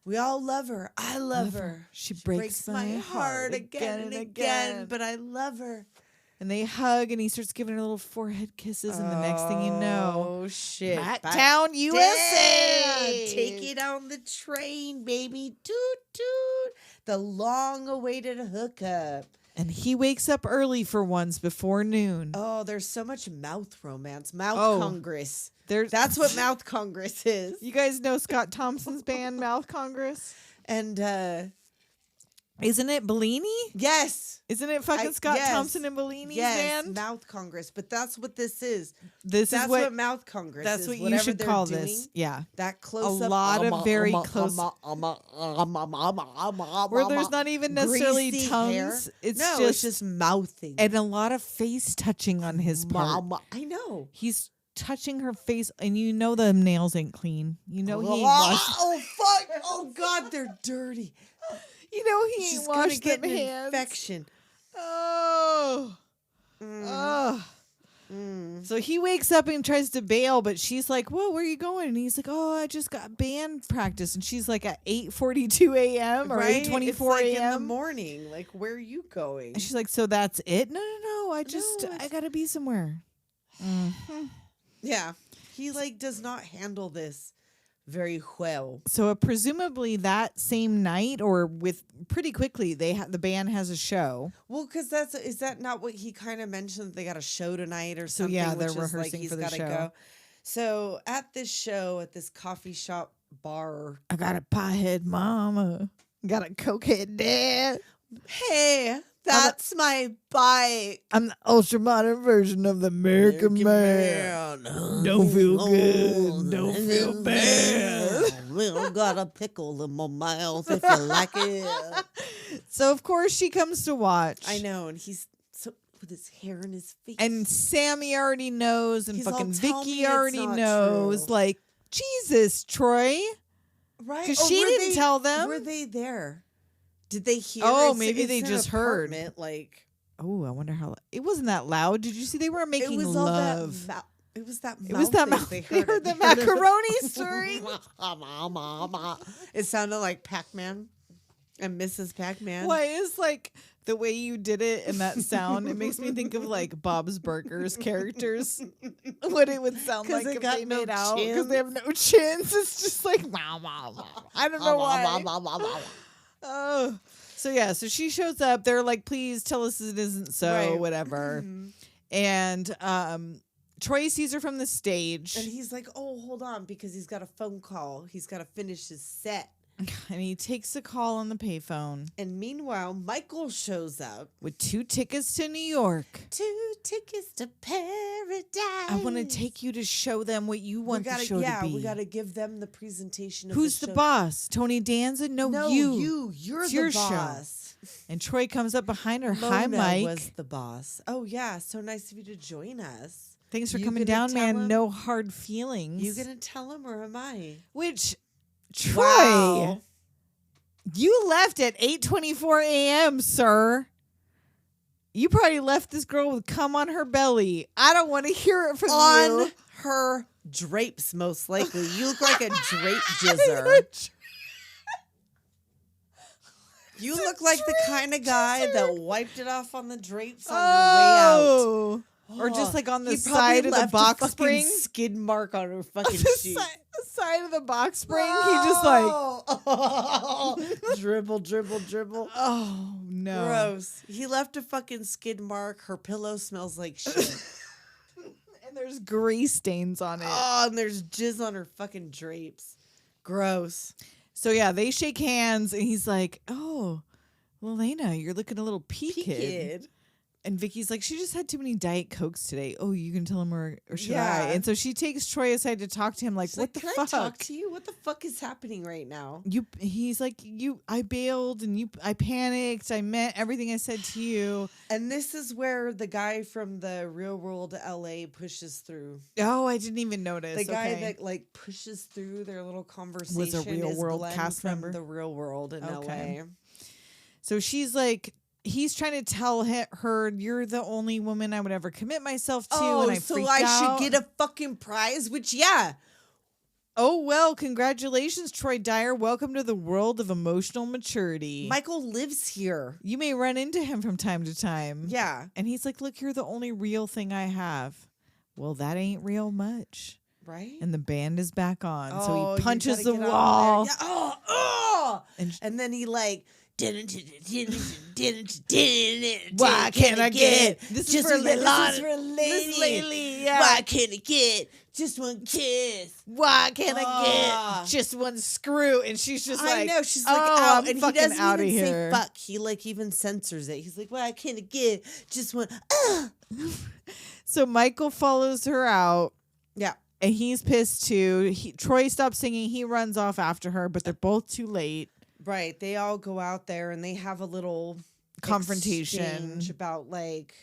We all love her. I love her. She breaks my heart again and again. but I love her. And they hug, and he starts giving her little forehead kisses, and the next thing you know, Oh shit. Town, USA. Take it on the train, baby. Toot toot. The long awaited hookup. And he wakes up early for once before noon. Oh, there's so much mouth romance. Mouth Oh. Congress. There's That's what Mouth Congress is. you guys know Scott Thompson's band Mouth Congress? And Isn't it Bellini? yes. Isn't it fucking Scott yes. Thompson and Bellini's Yes, band? Mouth Congress. But that's what this is. This That's is what, what Mouth Congress that's is. what you Whatever should they're call doing, this. Yeah. That close up. lot of very close- Where there's not even necessarily greasy tongues. hair. It's no, just it's just mouthing. and a lot of face touching on his part. I know. He's touching her face, and you know the nails ain't clean. You know he ain't washed. Oh fuck! Oh god, they're dirty. You know he She's ain't gonna washed get them an hands. infection. Oh. Oh. So he wakes up and tries to bail, but she's like, "Whoa, where are you going?" And he's like, "Oh, I just got band practice." And she's like, "At 8:42 a.m. or Right? 8:24 It's like in the a.m." morning. Like, where are you going? And she's like, "So that's it?" No. I it's- gotta be somewhere. Yeah, he like does not handle this very well. So presumably that same night or with pretty quickly, the band has a show. Well, because is that not what he kind of mentioned? They got a show tonight or So, something. yeah, they're which is rehearsing he's for the gotta show. Go. So at this show, at this coffee shop bar, I got a pothead mama. Got a cokehead dad. hey, that's my bike. I'm the ultra modern version of the American man. Don't feel good. Don't feel bad. We got a pickle in my mouth if you like it. So, of course, she comes to watch. I know, and he's so with his hair in his face. And Sammy already knows, and He's all, fucking "Tell me Vickie it's already not knows. true." Like, Jesus, Troy. right? 'Cause she were didn't tell them. Were they there? Did they hear? Oh, It's- maybe it's they an just heard. apartment, Like Oh, I wonder how. It wasn't that loud. Did you see they were making it was love? all that. It was that. It was that mouth. They They heard the it. macaroni story. It sounded like Pac-Man and Mrs. Pac-Man. Why is like the way you did it and that sound? It makes me think of like Bob's Burgers characters. What it would sound 'Cause like they if got they no made out because chins. they have no chins. It's just like wow, wow, wow. I don't know why. Oh, so yeah. So she shows up. They're like, "Please tell us it isn't so." Right. Whatever. Mhm. And Troy sees her from the stage, And he's like, "Oh, hold on," because he's got a phone call. He's got to finish his set. and he takes a call on the payphone And meanwhile, Michael shows up. with 2 tickets to New York. 2 tickets to paradise. I want to take you to show them what you want the show to be. we got to give them the presentation. Who's of the show. boss? Tony Danza? No, No, you. You're It's the your show. boss. And Troy comes up behind her. Hi, Mona Mike. was the boss. Oh yeah, so nice of you to join us. Thanks for You coming gonna down, tell man. him? No hard feelings. You gonna tell him or am I? Which, Troy, Wow. you left at 8:24 a.m., sir. You probably left this girl with cum on her belly. I don't want to hear it from On you. her drapes, most likely. You look like a drape jizzer. You look like the kind of guy that wiped it off on the drapes on your way out. Oh. Or just like on the He probably side of the left a box fucking spring. skid mark on her fucking the, shoe. the side of the box spring. He just like, dribble, dribble, dribble. oh no. Gross. He left a fucking skid mark. Her pillow smells like shit. And there's grease stains on it. Oh, and there's jizz on her fucking drapes. Gross. So yeah, they shake hands and he's like, "Oh, Lelaina, you're looking a little peaked." Kid. And Vickie's like, "She just had too many Diet Cokes today. Oh, you can tell him or should Yeah. I?" And so she takes Troy aside to talk to him like, She's "What like, the "Can fuck?" I talk to you? What the fuck is happening right now? He's like, I bailed and I panicked. I meant everything I said to you. And this is where the guy from the Real World LA pushes through. Oh, I didn't even notice. The guy Okay. that like pushes through their little conversation Real is World Glenn cast from member? the Real World in Okay. LA. So she's like, he's trying to tell her, "You're the only woman I would ever commit myself to." and I so freaked I out. should get a fucking prize, which yeah. Oh, well, congratulations, Troy Dyer. Welcome to the world of emotional maturity. Michael lives here. You may run into him from time to time. Yeah. And he's like, "Look, you're the only real thing I have." Well, that ain't real much. Right? And the band is back on. Oh, So you he punches gotta the get on wall. there. Yeah. Oh. And And then he like why can't I get? This This is for Lelaina. This is for This lady, yeah. Why can't I get just one kiss? Why can't I Ah. get just one screw? And she's just I like, know she's like "Oh, out, I'm and he fucking doesn't outta even here." say fuck. He like even censors it. He's like, "Why can't I get just one?" So Michael follows her out. Yeah. And he's pissed too. Troy stops singing. He runs off after her, but they're both too late. Right. They all go out there and they have a little Confrontation. exchange about like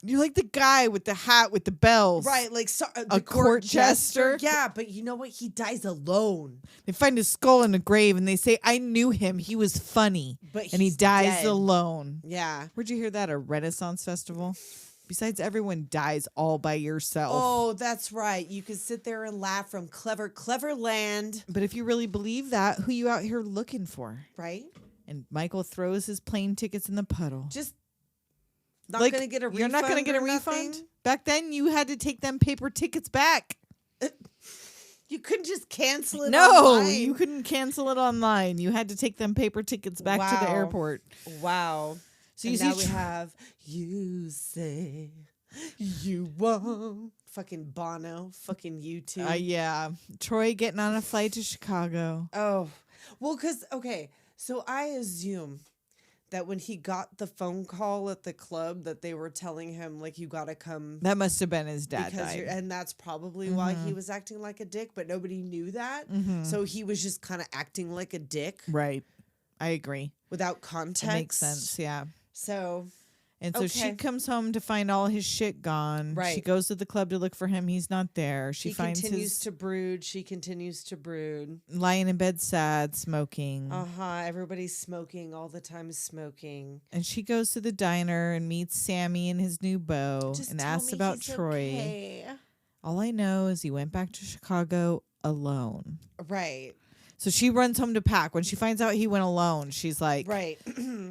You're like the guy with the hat with the bells. right, like the A court jester? Yeah, but you know what? He dies alone. They find his skull in a grave and they say, "I knew him. He was funny." But and he he's dies dead. alone. Yeah. Where'd you hear that? A Renaissance festival? Besides, everyone dies all by yourself. Oh, that's right. You can sit there and laugh from clever land. But if you really believe that, who you out here looking for? Right? And Michael throws his plane tickets in the puddle. Just not Like, gonna get a refund. You're not going to get a or refund? nothing? Back then, you had to take them paper tickets back. You couldn't just cancel it No, online. you couldn't cancel it online. You had to take them paper tickets back to the Wow. airport. Wow. So And you now see we have You Say You Won't. Fucking Bono. Fucking U2. yeah. Troy getting on a flight to Chicago. Oh. Well, because, okay. So I assume that when he got the phone call at the club that they were telling him, like, you got to come. That must have been his dad Because died. and that's probably why he was acting like a dick, but nobody knew that. So he was just kind of acting like a dick Right. I agree. without context. That makes sense. Yeah. So, And so she Okay. comes home to find all his shit gone. She Right. goes to the club to look for him. He's not there. She he finds continues his to brood. She continues to brood. lying in bed sad, smoking. Everybody's smoking all the time, smoking. And she goes to the diner and meets Sammy and his new beau Just and tell asks me about he's Troy. okay. All I know is he went back to Chicago alone. Right. So she runs home to pack. When she finds out he went alone, she's like, Right.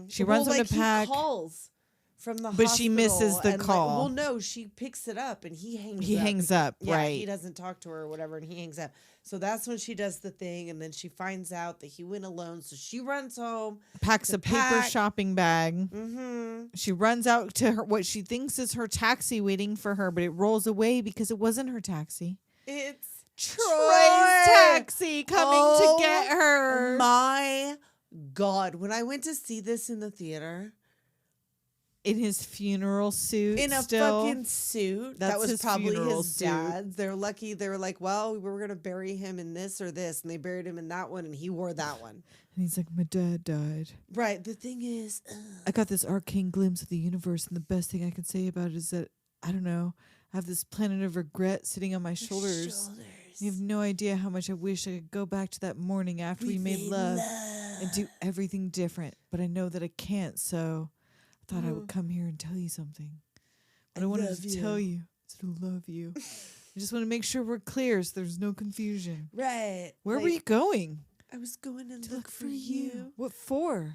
She runs home to he pack. calls from the But she misses hospital the and, call. well, no, she picks it up and he hangs He up. hangs up, Yeah, right. he doesn't talk to her or whatever, and he hangs up. So that's when she does the thing, and then she finds out that he went alone. So she runs home. packs to a paper pack. shopping bag. Mm-hmm. She runs out to her what she thinks is her taxi waiting for her, but it rolls away because it wasn't her taxi. It's Troy's taxi coming to get her. My God. When I went to see this in the theater, In his funeral suit. in a still. fucking suit, That's that was his probably funeral his suit. dad's. They're lucky. They were like, well, we were going to bury him in this or this. And they buried him in that one, and he wore that one. And he's like, my dad died. Right. The thing is, I got this arcane glimpse of the universe, and the best thing I can say about it is that, I don't know, I have this planet of regret sitting on my shoulders. You have no idea how much I wish I could go back to that morning after we made love and do everything different. But I know that I can't, so I thought I would come here and tell you something. What I wanted to tell you is to love you. I just want to make sure we're clear so there's no confusion. right. Where were you going? I was going to look for you What for?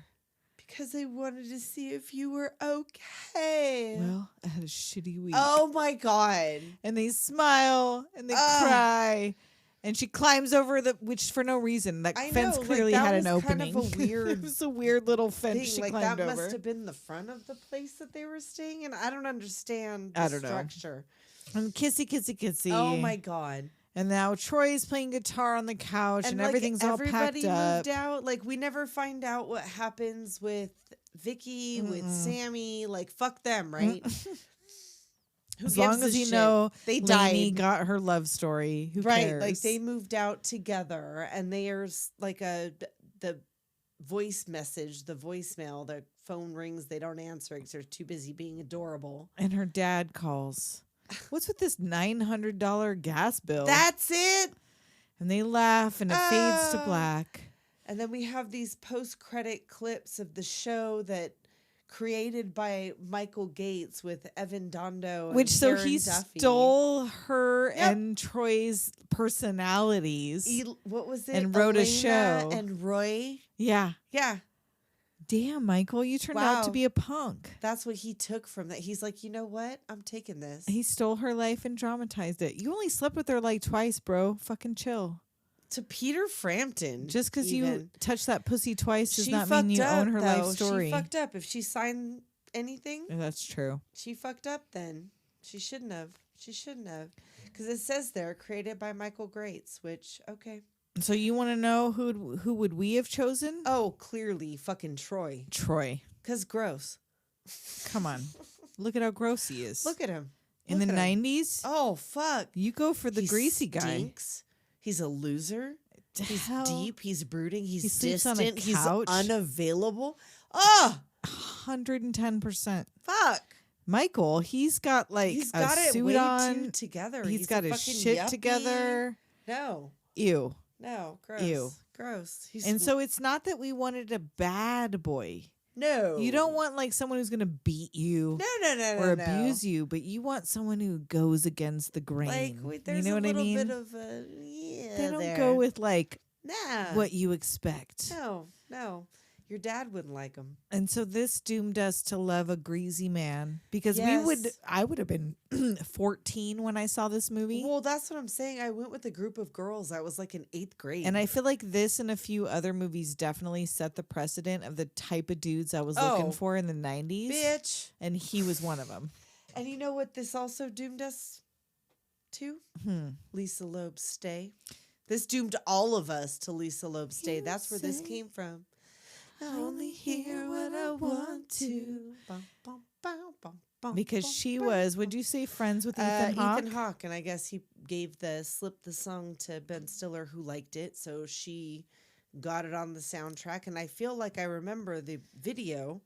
because I wanted to see if you were okay. Well, I had a shitty week. Oh my God. And they smile and they cry. And she climbs over which for no reason. That I fence know, like, clearly that had an was kind opening. of a weird it was a weird little fence Thing. she Like climbed that over. must have been the front of the place that they were staying in. I don't understand the I don't know. structure. And kissy, kissy, kissy. Oh my God. And now Troy's playing guitar on the couch and like, everything's all packed everybody up. moved out. Like we never find out what happens with Vickie, with Sammy. Like fuck them, right? Who As gives long a as you shit? know they Lainey died. got her love story. Who Right, cares? like they moved out together, and there's like the voice message, the voicemail, the phone rings, they don't answer because they're too busy being adorable. And her dad calls. What's with this $900 gas bill? That's it. And they laugh and it fades to black. And then we have these post-credit clips of the show that created by Michael Gates with Evan Dondo and Which so Karen he Duffy. stole her Yep. and Troy's personalities What was it? and wrote a Lelaina show. And Roy. Yeah. Yeah. Damn, Michael, you turned out to Wow. be a punk. That's what he took from that. He's like, you know what? I'm taking this. He stole her life and dramatized it. You only slept with her like twice, bro. Fucking chill. To Peter Frampton. Just because you even. touched that pussy twice does She not mean you fucked own up, her though. life story. She fucked up. If she signed anything, Yeah, that's true. she fucked up then. She shouldn't have. She shouldn't have. Because it says there, created by Michael Gates, which, okay. So you want to know who would we have chosen? Oh, clearly fucking Troy. Troy. Because gross. Come on. Look at how gross he is. Look at him. In the Look at him. 90s, Oh, fuck. you go for the He greasy guy. stinks. He's a loser. He's Hell, deep. He's brooding. He's He sleeps on a distant. He's couch. unavailable. Oh, 110%. fuck. Michael, he's got like He's a got it suit way on. too together. He's got a his fucking shit yuppie. together. No, Ew. no, gross. Ew. Gross. He's And so it's not that we wanted a bad boy. no, You don't want like someone who's going to beat you no, or abuse you, but you want someone who goes against the grain. Like there's you know a what I little mean? bit of a yeah. They don't there. go with like nah. what you expect. No, no. Your dad wouldn't like him. And so this doomed us to love a greasy man because Yes. I would have been 14 when I saw this movie. Well, that's what I'm saying. I went with a group of girls. I was like in 8th grade. And I feel like this and a few other movies definitely set the precedent of the type of dudes I was looking for in the 90s. Bitch. And he was one of them. And you know what this also doomed us to? Lisa Loeb's Stay. This doomed all of us to Lisa Loeb's Stay. That's where this came from. I only hear what I want to. Bum, bum, bum, bum, bum, Because bum, she bum, was, would you say friends with Ethan Hawke? Ethan Hawke, and I guess he gave the song to Ben Stiller, who liked it, so she got it on the soundtrack. And I feel like I remember the video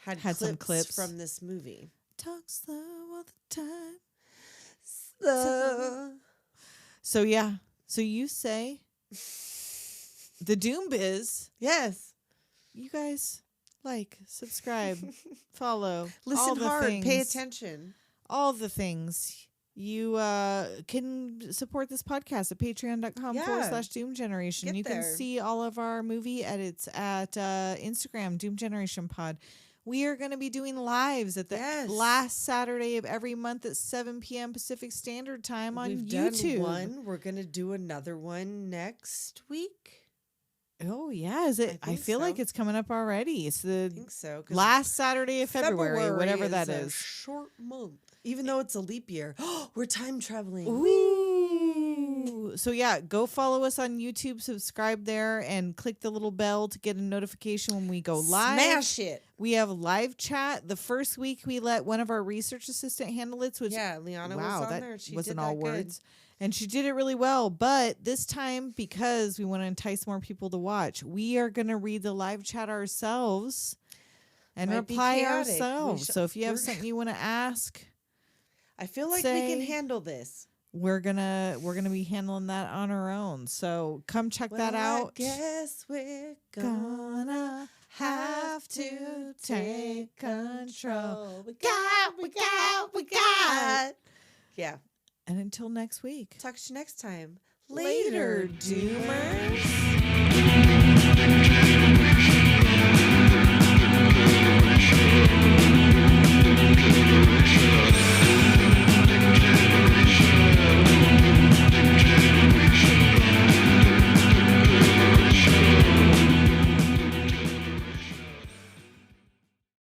had some clips from this movie. Talk slow all the time. Slow. So yeah, so you say the Doom Biz. Yes. You guys like, subscribe, follow, Listen all the hard, things, pay attention. all the things. You can support this podcast at patreon.com/Doom Generation. Get You can there. see all of our movie edits at Instagram, Doom Generation Pod. We are going to be doing lives at the last Saturday of every month at 7 p.m. Pacific Standard Time on We've YouTube. done one. We're going to do another one next week. Oh, yeah. Is it? I feel like it's coming up already. It's the I think so. 'Cause last Saturday of February, whatever that a is. short month. Even though it's a leap year. We're time traveling. Ooh. So yeah, go follow us on YouTube, subscribe there, and click the little bell to get a notification when we go live. Smash it. We have live chat. The first week we let one of our research assistant handle it, which Lelaina was on that there. She wasn't did all that words. And she did it really well. But this time, because we want to entice more people to watch, we are going to read the live chat ourselves and Might be reply chaotic. ourselves. So if you have something you want to ask, I feel like we can handle this. we're gonna be handling that on our own. So come check that out. I guess we're gonna have to take control. We got. Yeah. And until next week. Talk to you next time. Later, Doomers.